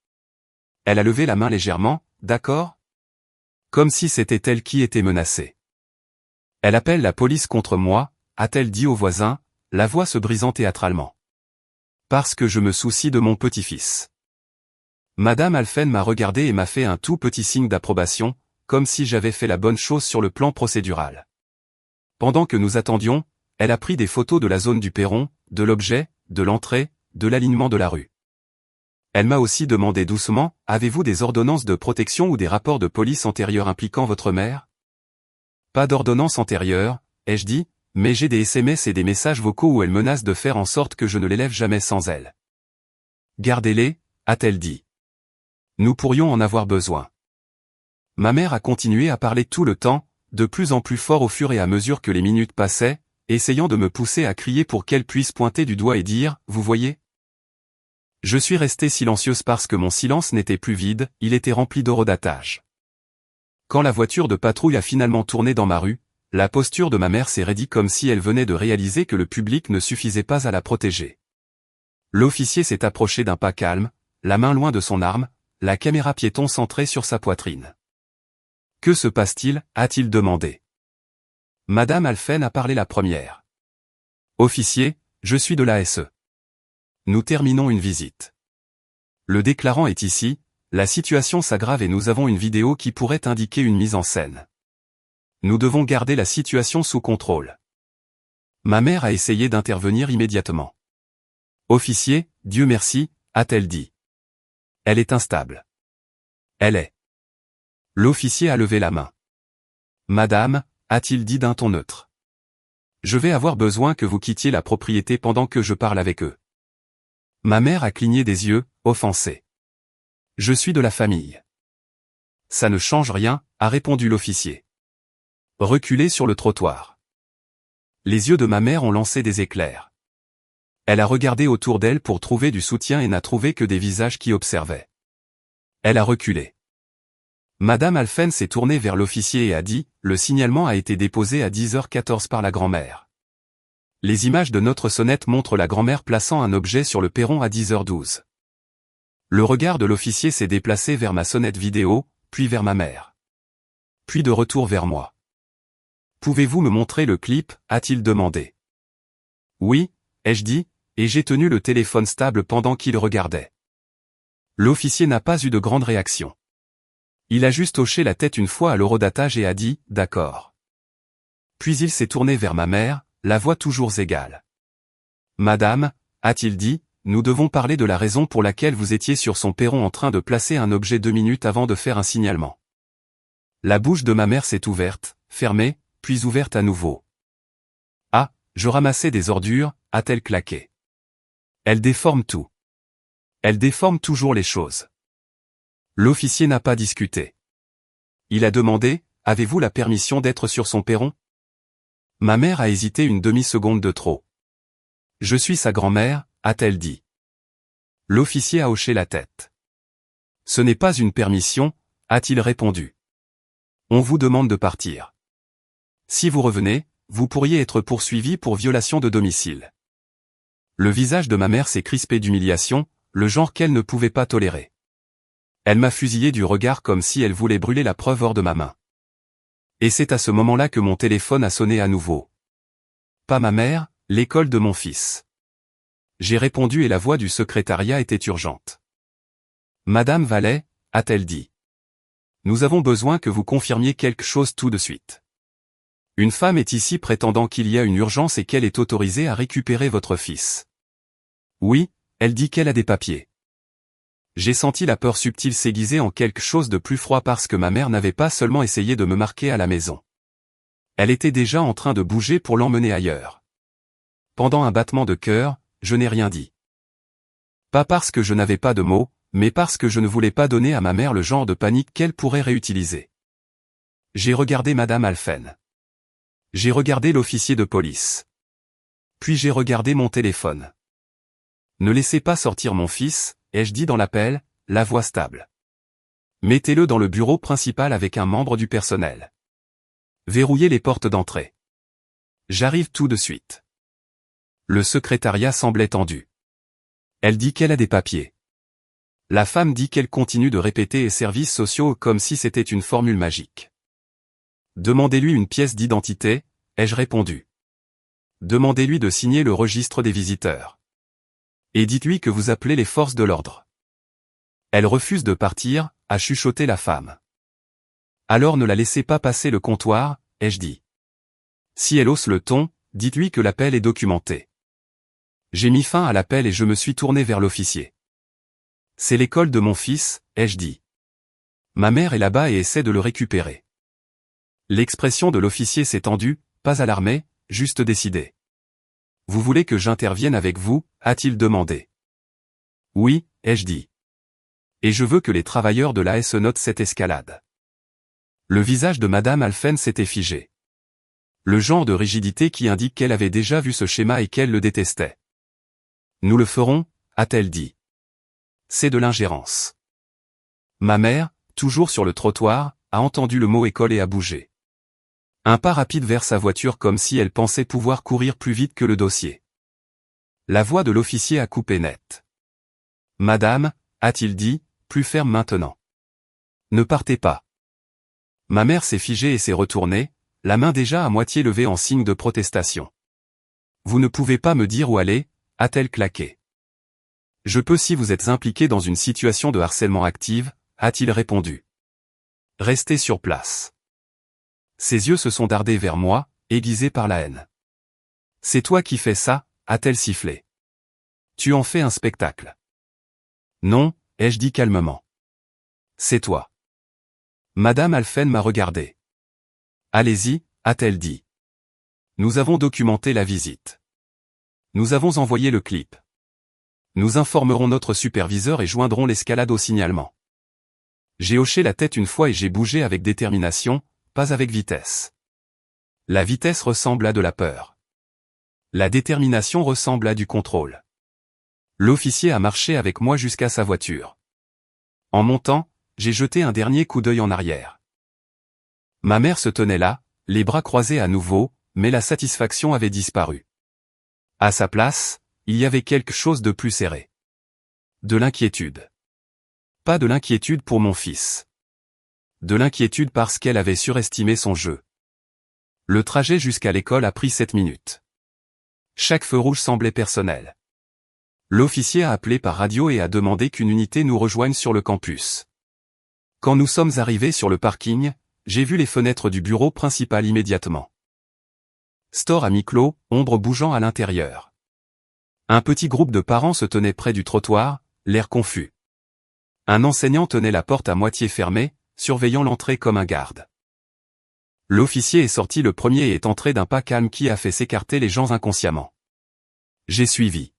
Elle a levé la main légèrement, d'accord ? Comme si c'était elle qui était menacée. Elle appelle la police contre moi, a-t-elle dit au voisin, la voix se brisant théâtralement. Parce que je me soucie de mon petit-fils. Madame Alphen m'a regardé et m'a fait un tout petit signe d'approbation, comme si j'avais fait la bonne chose sur le plan procédural. Pendant que nous attendions, elle a pris des photos de la zone du perron, de l'objet, de l'entrée, de l'alignement de la rue. Elle m'a aussi demandé doucement, avez-vous des ordonnances de protection ou des rapports de police antérieurs impliquant votre mère ? Pas d'ordonnance antérieure, ai-je dit, mais j'ai des SMS et des messages vocaux où elle menace de faire en sorte que je ne l'élève jamais sans elle. Gardez-les, a-t-elle dit. Nous pourrions en avoir besoin. Ma mère a continué à parler tout le temps, de plus en plus fort au fur et à mesure que les minutes passaient, essayant de me pousser à crier pour qu'elle puisse pointer du doigt et dire, vous voyez ? Je suis restée silencieuse parce que mon silence n'était plus vide, il était rempli d'horodatage. Quand la voiture de patrouille a finalement tourné dans ma rue, la posture de ma mère s'est raidie comme si elle venait de réaliser que le public ne suffisait pas à la protéger. L'officier s'est approché d'un pas calme, la main loin de son arme, la caméra piéton centrée sur sa poitrine. Que se passe-t-il, a-t-il demandé. Madame Alphen a parlé la première. Officier, je suis de l'ASE. Nous terminons une visite. Le déclarant est ici, La situation s'aggrave et nous avons une vidéo qui pourrait indiquer une mise en scène. Nous devons garder la situation sous contrôle. Ma mère a essayé d'intervenir immédiatement. Officier, Dieu merci, a-t-elle dit. Elle est instable. Elle est. L'officier a levé la main. Madame, a-t-il dit d'un ton neutre. Je vais avoir besoin que vous quittiez la propriété pendant que je parle avec eux. Ma mère a cligné des yeux, offensée. Je suis de la famille. Ça ne change rien, a répondu l'officier. Reculez sur le trottoir. Les yeux de ma mère ont lancé des éclairs. Elle a regardé autour d'elle pour trouver du soutien et n'a trouvé que des visages qui observaient. Elle a reculé. Madame Alphen s'est tournée vers l'officier et a dit, le signalement a été déposé à 10h14 par la grand-mère. Les images de notre sonnette montrent la grand-mère plaçant un objet sur le perron à 10h12. Le regard de l'officier s'est déplacé vers ma sonnette vidéo, puis vers ma mère. Puis de retour vers moi. Pouvez-vous me montrer le clip, a-t-il demandé. Oui, ai-je dit, et j'ai tenu le téléphone stable pendant qu'il regardait. L'officier n'a pas eu de grande réaction. Il a juste hoché la tête une fois à l'horodatage et a dit « D'accord ». Puis il s'est tourné vers ma mère, la voix toujours égale. « Madame », a-t-il dit, « nous devons parler de la raison pour laquelle vous étiez sur son perron en train de placer un objet 2 minutes avant de faire un signalement. » La bouche de ma mère s'est ouverte, fermée, puis ouverte à nouveau. « Ah, je ramassais des ordures », a-t-elle claqué. Elle déforme tout. Elle déforme toujours les choses. L'officier n'a pas discuté. Il a demandé, « Avez-vous la permission d'être sur son perron ?» Ma mère a hésité une demi-seconde de trop. « Je suis sa grand-mère », a-t-elle dit. L'officier a hoché la tête. « Ce n'est pas une permission », a-t-il répondu. « On vous demande de partir. Si vous revenez, vous pourriez être poursuivi pour violation de domicile. » Le visage de ma mère s'est crispé d'humiliation, le genre qu'elle ne pouvait pas tolérer. Elle m'a fusillé du regard comme si elle voulait brûler la preuve hors de ma main. Et c'est à ce moment-là que mon téléphone a sonné à nouveau. Pas ma mère, l'école de mon fils. J'ai répondu et la voix du secrétariat était urgente. Madame Vallet, a-t-elle dit. Nous avons besoin que vous confirmiez quelque chose tout de suite. Une femme est ici prétendant qu'il y a une urgence et qu'elle est autorisée à récupérer votre fils. Oui, elle dit qu'elle a des papiers. J'ai senti la peur subtile s'aiguiser en quelque chose de plus froid parce que ma mère n'avait pas seulement essayé de me marquer à la maison. Elle était déjà en train de bouger pour l'emmener ailleurs. Pendant un battement de cœur, je n'ai rien dit. Pas parce que je n'avais pas de mots, mais parce que je ne voulais pas donner à ma mère le genre de panique qu'elle pourrait réutiliser. J'ai regardé Madame Alphen. J'ai regardé l'officier de police. Puis j'ai regardé mon téléphone. Ne laissez pas sortir mon fils, ai-je dit dans l'appel, la voix stable. Mettez-le dans le bureau principal avec un membre du personnel. Verrouillez les portes d'entrée. J'arrive tout de suite. Le secrétariat semblait tendu. Elle dit qu'elle a des papiers. La femme dit qu'elle continue de répéter les services sociaux comme si c'était une formule magique. Demandez-lui une pièce d'identité, ai-je répondu. Demandez-lui de signer le registre des visiteurs. Et dites-lui que vous appelez les forces de l'ordre. Elle refuse de partir, a chuchoté la femme. Alors ne la laissez pas passer le comptoir, ai-je dit. Si elle hausse le ton, dites-lui que l'appel est documenté. J'ai mis fin à l'appel et je me suis tourné vers l'officier. C'est l'école de mon fils, ai-je dit. Ma mère est là-bas et essaie de le récupérer. L'expression de l'officier s'est tendue, pas alarmé, juste décidé. Vous voulez que j'intervienne avec vous, a-t-il demandé. Oui, ai-je dit. Et je veux que les travailleurs de l'AS notent cette escalade. Le visage de Madame Alphen s'était figé. Le genre de rigidité qui indique qu'elle avait déjà vu ce schéma et qu'elle le détestait. Nous le ferons, a-t-elle dit. C'est de l'ingérence. Ma mère, toujours sur le trottoir, a entendu le mot école et a bougé. Un pas rapide vers sa voiture comme si elle pensait pouvoir courir plus vite que le dossier. La voix de l'officier a coupé net. Madame, a-t-il dit, plus ferme maintenant. Ne partez pas. Ma mère s'est figée et s'est retournée, la main déjà à moitié levée en signe de protestation. Vous ne pouvez pas me dire où aller, a-t-elle claqué. Je peux si vous êtes impliqué dans une situation de harcèlement active, a-t-il répondu. Restez sur place. Ses yeux se sont dardés vers moi, aiguisés par la haine. C'est toi qui fais ça, a-t-elle sifflé. Tu en fais un spectacle. Non, ai-je dit calmement. C'est toi. Madame Alphen m'a regardé. Allez-y, a-t-elle dit. Nous avons documenté la visite. Nous avons envoyé le clip. Nous informerons notre superviseur et joindrons l'escalade au signalement. J'ai hoché la tête une fois et j'ai bougé avec détermination, pas avec vitesse. La vitesse ressemble à de la peur. La détermination ressemble à du contrôle. L'officier a marché avec moi jusqu'à sa voiture. En montant, j'ai jeté un dernier coup d'œil en arrière. Ma mère se tenait là, les bras croisés à nouveau, mais la satisfaction avait disparu. À sa place, il y avait quelque chose de plus serré. De l'inquiétude. Pas de l'inquiétude pour mon fils. De l'inquiétude parce qu'elle avait surestimé son jeu. Le trajet jusqu'à l'école a pris 7 minutes. Chaque feu rouge semblait personnel. L'officier a appelé par radio et a demandé qu'une unité nous rejoigne sur le campus. Quand nous sommes arrivés sur le parking, j'ai vu les fenêtres du bureau principal immédiatement. Store à mi-clos, ombre bougeant à l'intérieur. Un petit groupe de parents se tenait près du trottoir, l'air confus. Un enseignant tenait la porte à moitié fermée, surveillant l'entrée comme un garde. L'officier est sorti le premier et est entré d'un pas calme qui a fait s'écarter les gens inconsciemment. J'ai suivi.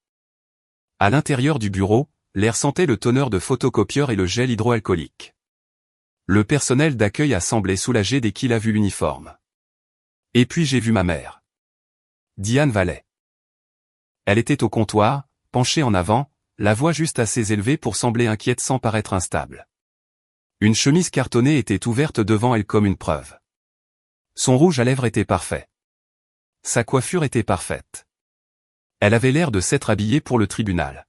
À l'intérieur du bureau, l'air sentait le tonneur de photocopieur et le gel hydroalcoolique. Le personnel d'accueil a semblé soulagé dès qu'il a vu l'uniforme. Et puis j'ai vu ma mère. Diane Vallet. Elle était au comptoir, penchée en avant, la voix juste assez élevée pour sembler inquiète sans paraître instable. Une chemise cartonnée était ouverte devant elle comme une preuve. Son rouge à lèvres était parfait. Sa coiffure était parfaite. Elle avait l'air de s'être habillée pour le tribunal.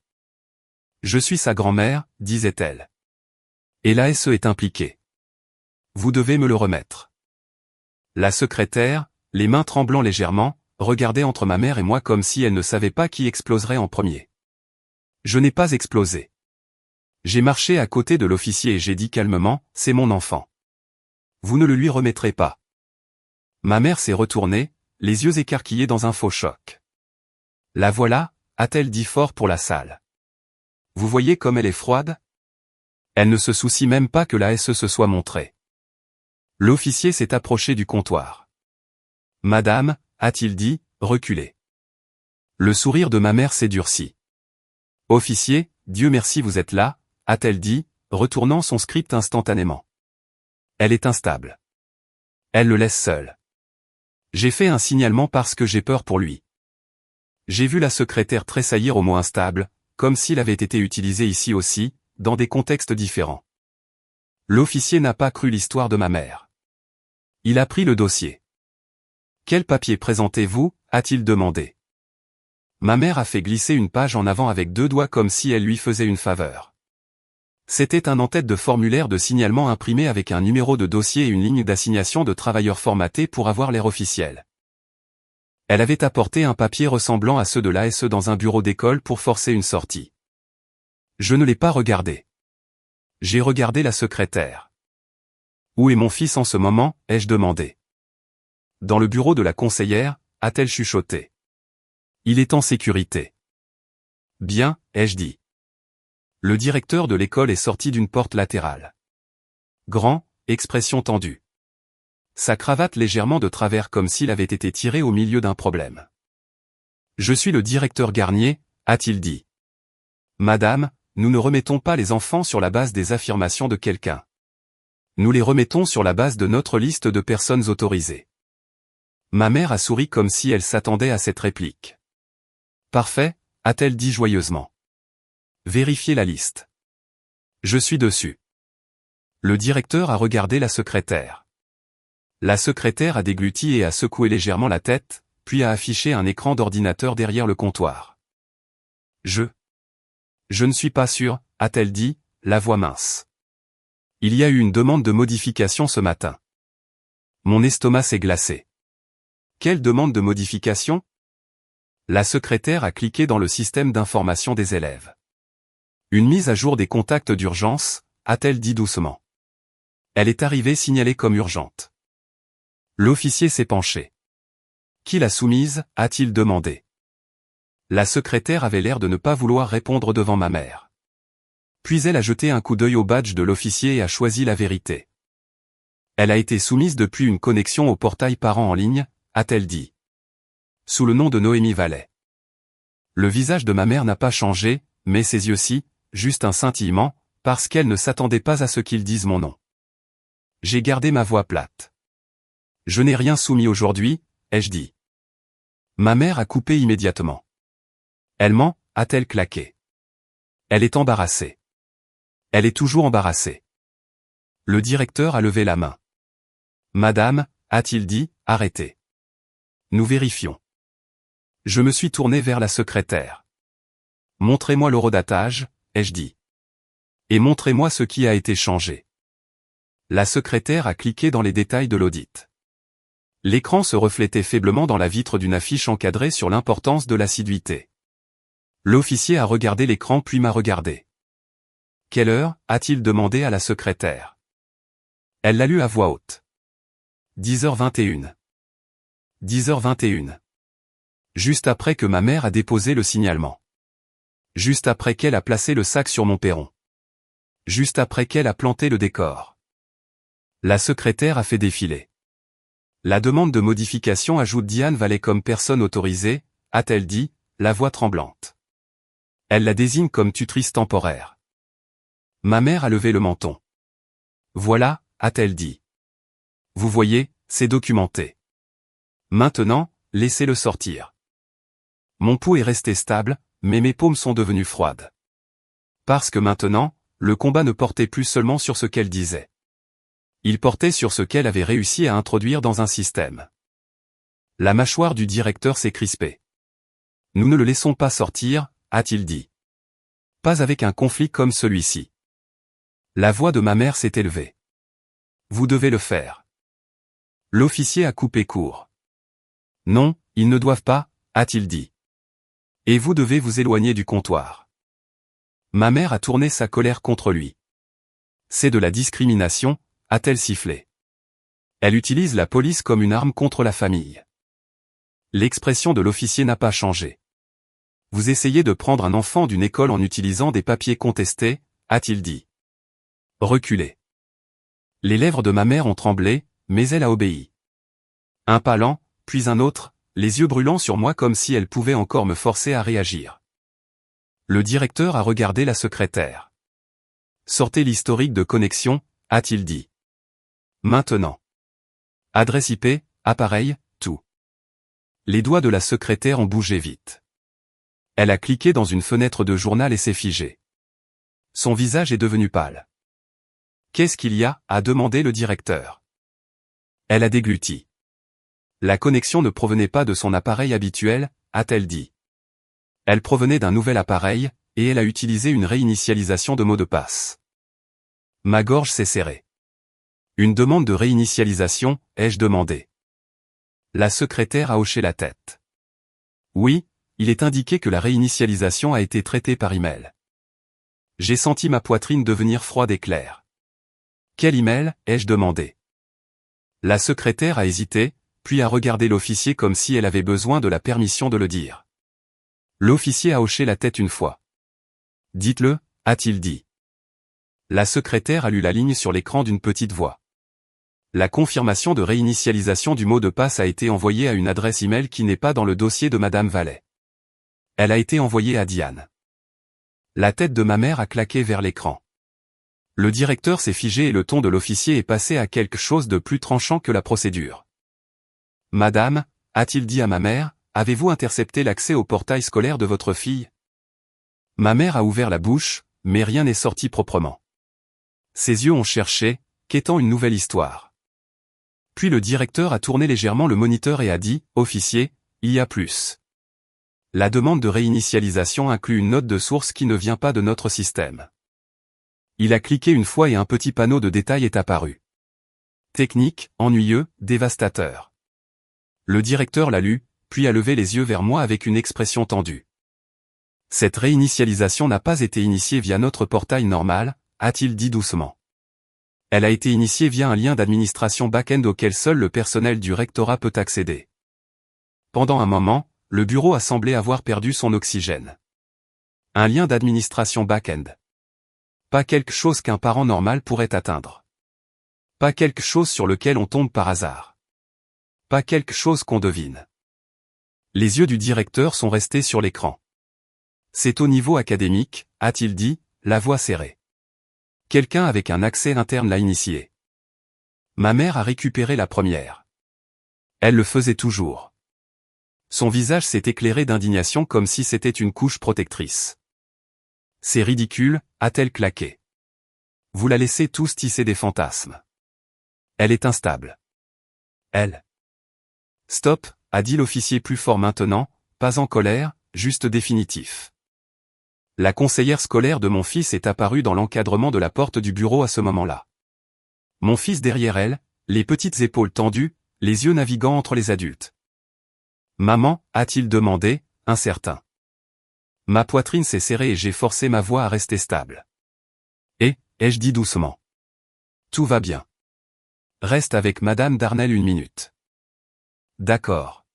Je suis sa grand-mère, disait-elle. Et l'ASE est impliquée. Vous devez me le remettre. La secrétaire, les mains tremblant légèrement, regardait entre ma mère et moi comme si elle ne savait pas qui exploserait en premier. Je n'ai pas explosé. J'ai marché à côté de l'officier et j'ai dit calmement, c'est mon enfant. Vous ne le lui remettrez pas. Ma mère s'est retournée, les yeux écarquillés dans un faux choc. La voilà, a-t-elle dit fort pour la salle. Vous voyez comme elle est froide? Elle ne se soucie même pas que l'ASE se soit montrée. L'officier s'est approché du comptoir. Madame, a-t-il dit, reculez. Le sourire de ma mère s'est durci. Officier, Dieu merci vous êtes là, a-t-elle dit, retournant son script instantanément. Elle est instable. Elle le laisse seul. J'ai fait un signalement parce que j'ai peur pour lui. J'ai vu la secrétaire tressaillir au mot instable, comme s'il avait été utilisé ici aussi, dans des contextes différents. L'officier n'a pas cru l'histoire de ma mère. Il a pris le dossier. Quel papier présentez-vous, a-t-il demandé. Ma mère a fait glisser une page en avant avec 2 doigts comme si elle lui faisait une faveur. C'était un en-tête de formulaire de signalement imprimé avec un numéro de dossier et une ligne d'assignation de travailleurs formatés pour avoir l'air officiel. Elle avait apporté un papier ressemblant à ceux de l'ASE dans un bureau d'école pour forcer une sortie. Je ne l'ai pas regardé. J'ai regardé la secrétaire. Où est mon fils en ce moment, ai-je demandé. Dans le bureau de la conseillère, a-t-elle chuchoté. Il est en sécurité. Bien, ai-je dit. Le directeur de l'école est sorti d'une porte latérale. Grand, expression tendue. Sa cravate légèrement de travers comme s'il avait été tiré au milieu d'un problème. Je suis le directeur Garnier, a-t-il dit. Madame, nous ne remettons pas les enfants sur la base des affirmations de quelqu'un. Nous les remettons sur la base de notre liste de personnes autorisées. Ma mère a souri comme si elle s'attendait à cette réplique. Parfait, a-t-elle dit joyeusement. Vérifiez la liste. Je suis dessus. Le directeur a regardé la secrétaire. La secrétaire a dégluti et a secoué légèrement la tête, puis a affiché un écran d'ordinateur derrière le comptoir. Je ne suis pas sûr, a-t-elle dit, la voix mince. Il y a eu une demande de modification ce matin. Mon estomac s'est glacé. Quelle demande de modification? La secrétaire a cliqué dans le système d'information des élèves. Une mise à jour des contacts d'urgence, a-t-elle dit doucement. Elle est arrivée signalée comme urgente. L'officier s'est penché. Qui l'a soumise, a-t-il demandé. La secrétaire avait l'air de ne pas vouloir répondre devant ma mère. Puis elle a jeté un coup d'œil au badge de l'officier et a choisi la vérité. Elle a été soumise depuis une connexion au portail parents en ligne, a-t-elle dit. Sous le nom de Noémie Vallet. Le visage de ma mère n'a pas changé, mais ses yeux si, juste un scintillement, parce qu'elle ne s'attendait pas à ce qu'ils disent mon nom. J'ai gardé ma voix plate. Je n'ai rien soumis aujourd'hui, ai-je dit. Ma mère a coupé immédiatement. Elle ment, a-t-elle claqué. Elle est embarrassée. Elle est toujours embarrassée. Le directeur a levé la main. Madame, a-t-il dit, arrêtez. Nous vérifions. Je me suis tourné vers la secrétaire. Montrez-moi l'horodatage, ai-je dit. Et montrez-moi ce qui a été changé. La secrétaire a cliqué dans les détails de l'audit. L'écran se reflétait faiblement dans la vitre d'une affiche encadrée sur l'importance de l'assiduité. L'officier a regardé l'écran puis m'a regardé. Quelle heure, a-t-il demandé à la secrétaire. Elle l'a lu à voix haute. 10h21. 10h21. Juste après que ma mère a déposé le signalement. Juste après qu'elle a placé le sac sur mon perron. Juste après qu'elle a planté le décor. La secrétaire a fait défiler. La demande de modification ajoute Diane Vallet comme personne autorisée, a-t-elle dit, la voix tremblante. Elle la désigne comme tutrice temporaire. Ma mère a levé le menton. Voilà, a-t-elle dit. Vous voyez, c'est documenté. Maintenant, laissez-le sortir. Mon pouls est resté stable, mais mes paumes sont devenues froides. Parce que maintenant, le combat ne portait plus seulement sur ce qu'elle disait. Il portait sur ce qu'elle avait réussi à introduire dans un système. La mâchoire du directeur s'est crispée. Nous ne le laissons pas sortir, a-t-il dit. Pas avec un conflit comme celui-ci. La voix de ma mère s'est élevée. Vous devez le faire. L'officier a coupé court. Non, ils ne doivent pas, a-t-il dit. Et vous devez vous éloigner du comptoir. Ma mère a tourné sa colère contre lui. C'est de la discrimination, a-t-elle sifflé. Elle utilise la police comme une arme contre la famille. L'expression de l'officier n'a pas changé. Vous essayez de prendre un enfant d'une école en utilisant des papiers contestés, a-t-il dit. Reculez. Les lèvres de ma mère ont tremblé, mais elle a obéi. Un pas lent, puis un autre, les yeux brûlants sur moi comme si elle pouvait encore me forcer à réagir. Le directeur a regardé la secrétaire. Sortez l'historique de connexion, a-t-il dit. Maintenant. Adresse IP, appareil, tout. Les doigts de la secrétaire ont bougé vite. Elle a cliqué dans une fenêtre de journal et s'est figée. Son visage est devenu pâle. Qu'est-ce qu'il y a, a demandé le directeur. Elle a dégluti. La connexion ne provenait pas de son appareil habituel, a-t-elle dit. Elle provenait d'un nouvel appareil, et elle a utilisé une réinitialisation de mot de passe. Ma gorge s'est serrée. Une demande de réinitialisation, ai-je demandé. La secrétaire a hoché la tête. Oui, il est indiqué que la réinitialisation a été traitée par email. J'ai senti ma poitrine devenir froide et claire. Quel email, ai-je demandé. La secrétaire a hésité, puis a regardé l'officier comme si elle avait besoin de la permission de le dire. L'officier a hoché la tête une fois. Dites-le, a-t-il dit. La secrétaire a lu la ligne sur l'écran d'une petite voix. La confirmation de réinitialisation du mot de passe a été envoyée à une adresse email qui n'est pas dans le dossier de Madame Vallet. Elle a été envoyée à Diane. La tête de ma mère a claqué vers l'écran. Le directeur s'est figé et le ton de l'officier est passé à quelque chose de plus tranchant que la procédure. Madame, a-t-il dit à ma mère, avez-vous intercepté l'accès au portail scolaire de votre fille? Ma mère a ouvert la bouche, mais rien n'est sorti proprement. Ses yeux ont cherché, quêtant une nouvelle histoire. Puis le directeur a tourné légèrement le moniteur et a dit, officier, il y a plus. La demande de réinitialisation inclut une note de source qui ne vient pas de notre système. Il a cliqué une fois et un petit panneau de détail est apparu. Technique, ennuyeux, dévastateur. Le directeur l'a lu, puis a levé les yeux vers moi avec une expression tendue. Cette réinitialisation n'a pas été initiée via notre portail normal, a-t-il dit doucement. Elle a été initiée via un lien d'administration back-end auquel seul le personnel du rectorat peut accéder. Pendant un moment, le bureau a semblé avoir perdu son oxygène. Un lien d'administration back-end. Pas quelque chose qu'un parent normal pourrait atteindre. Pas quelque chose sur lequel on tombe par hasard. Pas quelque chose qu'on devine. Les yeux du directeur sont restés sur l'écran. C'est au niveau académique, a-t-il dit, la voix serrée. Quelqu'un avec un accès interne l'a initié. Ma mère a récupéré la première. Elle le faisait toujours. Son visage s'est éclairé d'indignation comme si c'était une couche protectrice. C'est ridicule, a-t-elle claqué. Vous la laissez tous tisser des fantasmes. Elle est instable. Elle. Stop, a dit l'officier plus fort maintenant, pas en colère, juste définitif. La conseillère scolaire de mon fils est apparue dans l'encadrement de la porte du bureau à ce moment-là. Mon fils derrière elle, les petites épaules tendues, les yeux naviguant entre les adultes. Maman, a-t-il demandé, incertain. Ma poitrine s'est serrée et j'ai forcé ma voix à rester stable. Ai-je dit doucement. Tout va bien. Reste avec Madame Darnel une minute. D'accord.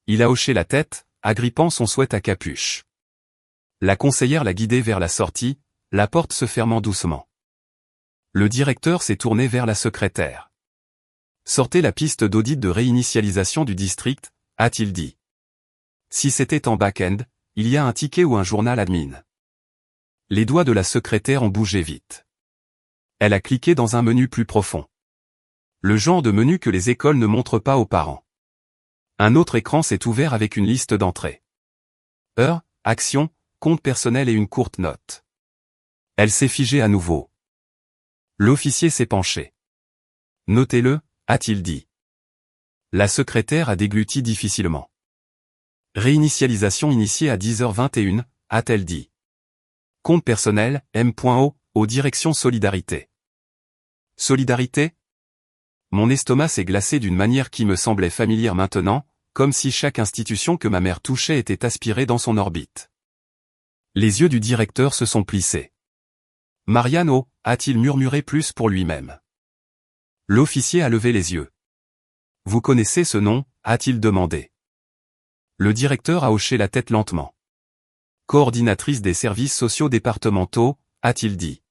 Il a hoché la tête, agrippant son sweat à capuche. La conseillère l'a guidé vers la sortie, la porte se fermant doucement. Le directeur s'est tourné vers la secrétaire. Sortez la piste d'audit de réinitialisation du district, a-t-il dit. Si c'était en back-end, il y a un ticket ou un journal admin. Les doigts de la secrétaire ont bougé vite. Elle a cliqué dans un menu plus profond. Le genre de menu que les écoles ne montrent pas aux parents. Un autre écran s'est ouvert avec une liste d'entrées. Heure, action, compte personnel et une courte note. Elle s'est figée à nouveau. L'officier s'est penché. Notez-le, a-t-il dit. La secrétaire a dégluti difficilement. Réinitialisation initiée à 10h21, a-t-elle dit. Compte personnel, M.O, aux directions Solidarité. Solidarité? Mon estomac s'est glacé d'une manière qui me semblait familière maintenant, comme si chaque institution que ma mère touchait était aspirée dans son orbite. Les yeux du directeur se sont plissés. Mariano, a-t-il murmuré plus pour lui-même. L'officier a levé les yeux. Vous connaissez ce nom, a-t-il demandé. Le directeur a hoché la tête lentement. Coordinatrice des services sociaux départementaux, a-t-il dit.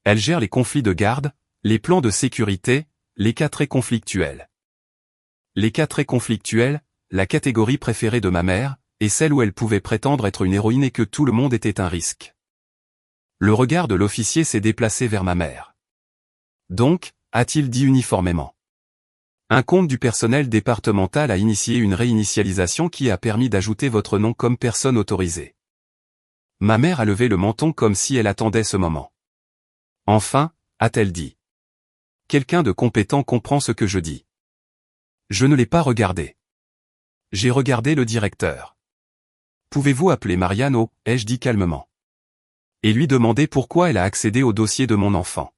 Elle gère les conflits de garde, les plans de sécurité, les cas très conflictuels. Les cas très conflictuels, la catégorie préférée de ma mère, et celle où elle pouvait prétendre être une héroïne et que tout le monde était un risque. Le regard de l'officier s'est déplacé vers ma mère. Donc, a-t-il dit uniformément. Un compte du personnel départemental a initié une réinitialisation qui a permis d'ajouter votre nom comme personne autorisée. Ma mère a levé le menton comme si elle attendait ce moment. Enfin, a-t-elle dit. Quelqu'un de compétent comprend ce que je dis. Je ne l'ai pas regardé. J'ai regardé le directeur. Pouvez-vous appeler Mariano, ai-je dit calmement. Et lui demander pourquoi elle a accédé au dossier de mon enfant.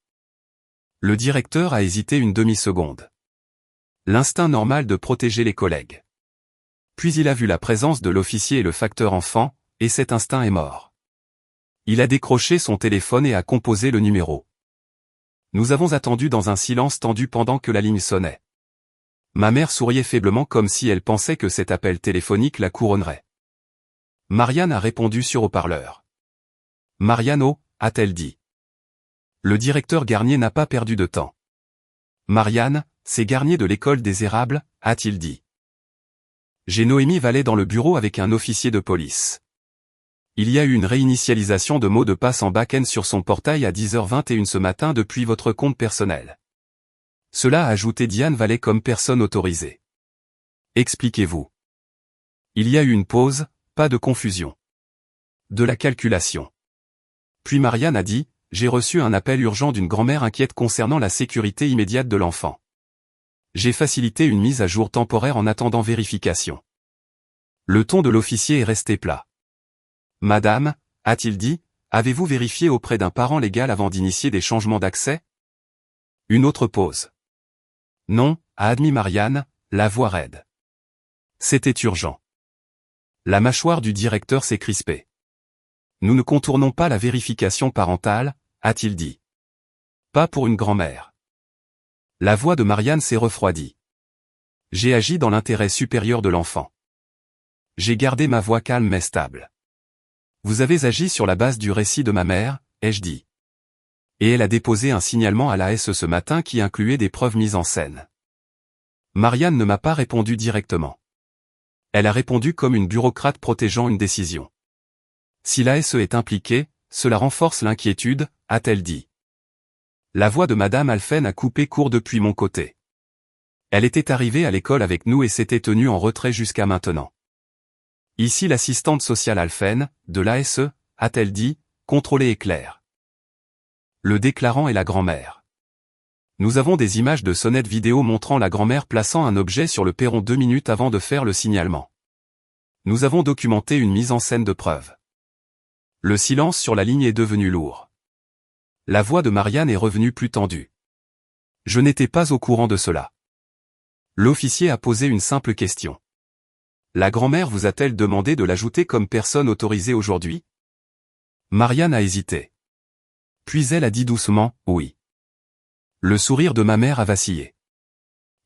Le directeur a hésité une demi-seconde. L'instinct normal de protéger les collègues. Puis il a vu la présence de l'officier et le facteur enfant, et cet instinct est mort. Il a décroché son téléphone et a composé le numéro. Nous avons attendu dans un silence tendu pendant que la ligne sonnait. Ma mère souriait faiblement comme si elle pensait que cet appel téléphonique la couronnerait. Marianne a répondu sur haut-parleur. Mariano, a-t-elle dit. Le directeur Garnier n'a pas perdu de temps. Marianne, c'est Garnier de l'école des érables, a-t-il dit. J'ai Noémie Vallée dans le bureau avec un officier de police. Il y a eu une réinitialisation de mots de passe en back-end sur son portail à 10h21 ce matin depuis votre compte personnel. Cela a ajouté Diane Vallée comme personne autorisée. Expliquez-vous. Il y a eu une pause, pas de confusion. De la calculation. Puis Marianne a dit, j'ai reçu un appel urgent d'une grand-mère inquiète concernant la sécurité immédiate de l'enfant. J'ai facilité une mise à jour temporaire en attendant vérification. Le ton de l'officier est resté plat. Madame, a-t-il dit, avez-vous vérifié auprès d'un parent légal avant d'initier des changements d'accès? Une autre pause. Non, a admis Marianne, la voix raide. C'était urgent. La mâchoire du directeur s'est crispée. Nous ne contournons pas la vérification parentale, a-t-il dit. Pas pour une grand-mère. La voix de Marianne s'est refroidie. J'ai agi dans l'intérêt supérieur de l'enfant. J'ai gardé ma voix calme mais stable. Vous avez agi sur la base du récit de ma mère, ai-je dit. Et elle a déposé un signalement à l'AS ce matin qui incluait des preuves mises en scène. Marianne ne m'a pas répondu directement. Elle a répondu comme une bureaucrate protégeant une décision. Si l'AS est impliquée, cela renforce l'inquiétude, a-t-elle dit. La voix de Madame Alphen a coupé court depuis mon côté. Elle était arrivée à l'école avec nous et s'était tenue en retrait jusqu'à maintenant. Ici l'assistante sociale Alphen, de l'ASE, a-t-elle dit, contrôlée et claire. Le déclarant est la grand-mère. Nous avons des images de sonnettes vidéo montrant la grand-mère plaçant un objet sur le perron 2 minutes avant de faire le signalement. Nous avons documenté une mise en scène de preuve. Le silence sur la ligne est devenu lourd. La voix de Marianne est revenue plus tendue. Je n'étais pas au courant de cela. L'officier a posé une simple question. La grand-mère vous a-t-elle demandé de l'ajouter comme personne autorisée aujourd'hui? Marianne a hésité. Puis elle a dit doucement, oui. Le sourire de ma mère a vacillé.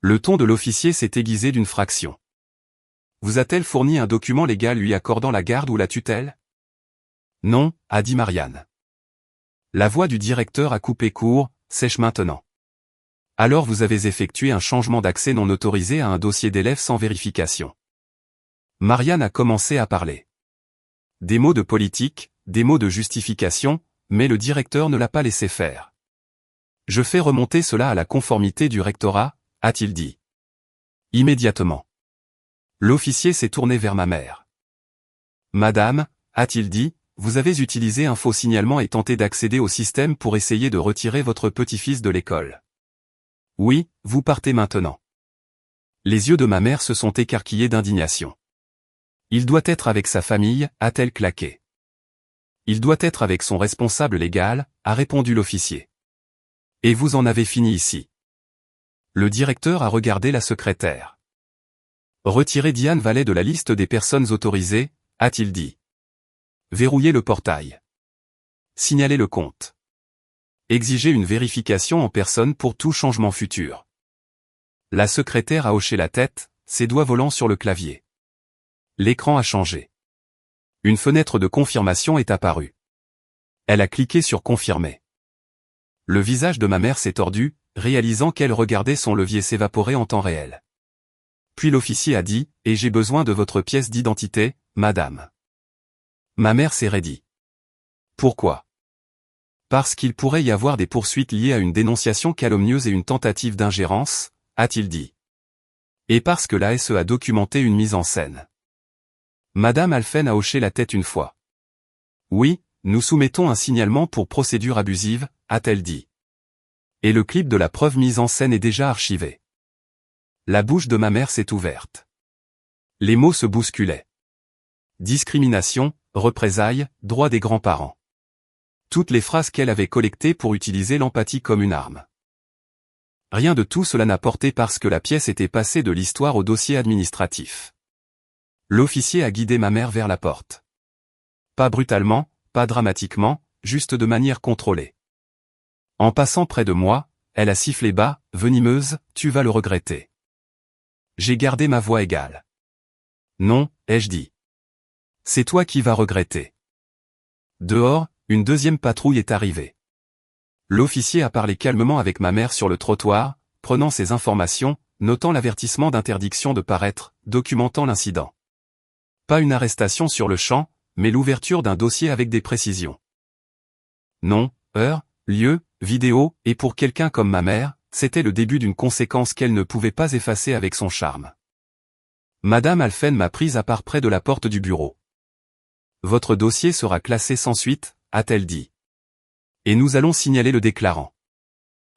Le ton de l'officier s'est aiguisé d'une fraction. Vous a-t-elle fourni un document légal lui accordant la garde ou la tutelle? Non, a dit Marianne. La voix du directeur a coupé court, sèche maintenant. Alors vous avez effectué un changement d'accès non autorisé à un dossier d'élève sans vérification. Marianne a commencé à parler. Des mots de politique, des mots de justification, mais le directeur ne l'a pas laissé faire. Je fais remonter cela à la conformité du rectorat, a-t-il dit. Immédiatement. L'officier s'est tourné vers ma mère. Madame, a-t-il dit, vous avez utilisé un faux signalement et tenté d'accéder au système pour essayer de retirer votre petit-fils de l'école. Oui, vous partez maintenant. Les yeux de ma mère se sont écarquillés d'indignation. Il doit être avec sa famille, a-t-elle claqué. Il doit être avec son responsable légal, a répondu l'officier. Et vous en avez fini ici. Le directeur a regardé la secrétaire. Retirez Diane Vallet de la liste des personnes autorisées, a-t-il dit. Verrouillez le portail. Signalez le compte. Exigez une vérification en personne pour tout changement futur. La secrétaire a hoché la tête, ses doigts volant sur le clavier. L'écran a changé. Une fenêtre de confirmation est apparue. Elle a cliqué sur confirmer. Le visage de ma mère s'est tordu, réalisant qu'elle regardait son levier s'évaporer en temps réel. Puis l'officier a dit, « Et j'ai besoin de votre pièce d'identité, madame. » Ma mère s'est raidie. Pourquoi? Parce qu'il pourrait y avoir des poursuites liées à une dénonciation calomnieuse et une tentative d'ingérence, a-t-il dit. Et parce que l'ASE a documenté une mise en scène. Madame Alphen a hoché la tête une fois. Oui, nous soumettons un signalement pour procédure abusive, a-t-elle dit. Et le clip de la preuve mise en scène est déjà archivé. La bouche de ma mère s'est ouverte. Les mots se bousculaient. Discrimination, représailles, droit des grands-parents. Toutes les phrases qu'elle avait collectées pour utiliser l'empathie comme une arme. Rien de tout cela n'a porté parce que la pièce était passée de l'histoire au dossier administratif. L'officier a guidé ma mère vers la porte. Pas brutalement, pas dramatiquement, juste de manière contrôlée. En passant près de moi, elle a sifflé bas, venimeuse, tu vas le regretter. J'ai gardé ma voix égale. Non, ai-je dit. C'est toi qui vas regretter. Dehors, une deuxième patrouille est arrivée. L'officier a parlé calmement avec ma mère sur le trottoir, prenant ses informations, notant l'avertissement d'interdiction de paraître, documentant l'incident. Pas une arrestation sur le champ, mais l'ouverture d'un dossier avec des précisions. Nom, heure, lieu, vidéo, et pour quelqu'un comme ma mère, c'était le début d'une conséquence qu'elle ne pouvait pas effacer avec son charme. Madame Alphen m'a prise à part près de la porte du bureau. Votre dossier sera classé sans suite, a-t-elle dit. Et nous allons signaler le déclarant.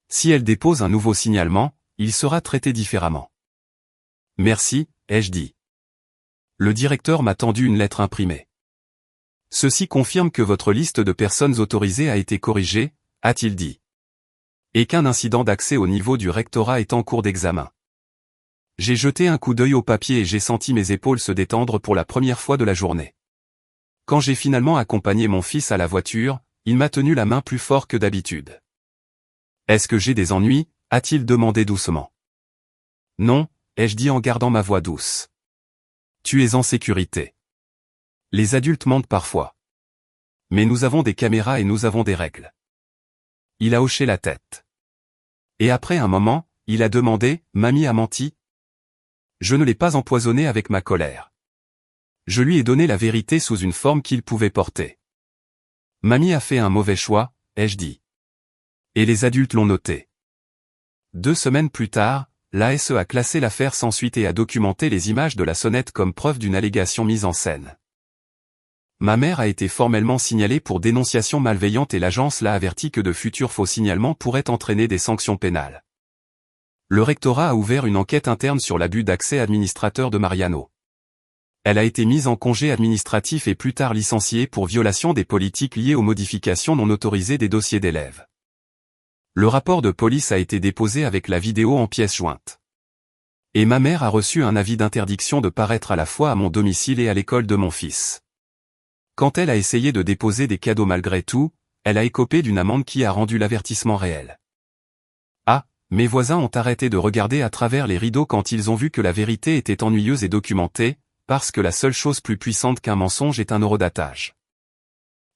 Si elle dépose un nouveau signalement, il sera traité différemment. Merci, ai-je dit. Le directeur m'a tendu une lettre imprimée. Ceci confirme que votre liste de personnes autorisées a été corrigée, a-t-il dit. Et qu'un incident d'accès au niveau du rectorat est en cours d'examen. J'ai jeté un coup d'œil au papier et j'ai senti mes épaules se détendre pour la première fois de la journée. Quand j'ai finalement accompagné mon fils à la voiture, il m'a tenu la main plus fort que d'habitude. Est-ce que j'ai des ennuis, a-t-il demandé doucement. Non, ai-je dit en gardant ma voix douce. Tu es en sécurité. Les adultes mentent parfois. Mais nous avons des caméras et nous avons des règles. Il a hoché la tête. Et après un moment, il a demandé, Mamie a menti? Je ne l'ai pas empoisonné avec ma colère. Je lui ai donné la vérité sous une forme qu'il pouvait porter. Mamie a fait un mauvais choix, ai-je dit. Et les adultes l'ont noté. 2 semaines plus tard, l'ASE a classé l'affaire sans suite et a documenté les images de la sonnette comme preuve d'une allégation mise en scène. Ma mère a été formellement signalée pour dénonciation malveillante et l'agence l'a averti que de futurs faux signalements pourraient entraîner des sanctions pénales. Le rectorat a ouvert une enquête interne sur l'abus d'accès administrateur de Mariano. Elle a été mise en congé administratif et plus tard licenciée pour violation des politiques liées aux modifications non autorisées des dossiers d'élèves. Le rapport de police a été déposé avec la vidéo en pièces jointes. Et ma mère a reçu un avis d'interdiction de paraître à la fois à mon domicile et à l'école de mon fils. Quand elle a essayé de déposer des cadeaux malgré tout, elle a écopé d'une amende qui a rendu l'avertissement réel. Ah, mes voisins ont arrêté de regarder à travers les rideaux quand ils ont vu que la vérité était ennuyeuse et documentée, parce que la seule chose plus puissante qu'un mensonge est un horodatage.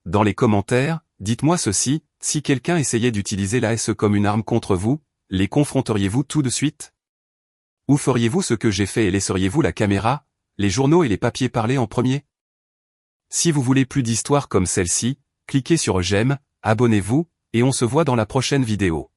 Dans les commentaires, dites-moi ceci, si quelqu'un essayait d'utiliser l'ASE comme une arme contre vous, les confronteriez-vous tout de suite? Ou feriez-vous ce que j'ai fait et laisseriez-vous la caméra, les journaux et les papiers parler en premier? Si vous voulez plus d'histoires comme celle-ci, cliquez sur j'aime, abonnez-vous, et on se voit dans la prochaine vidéo.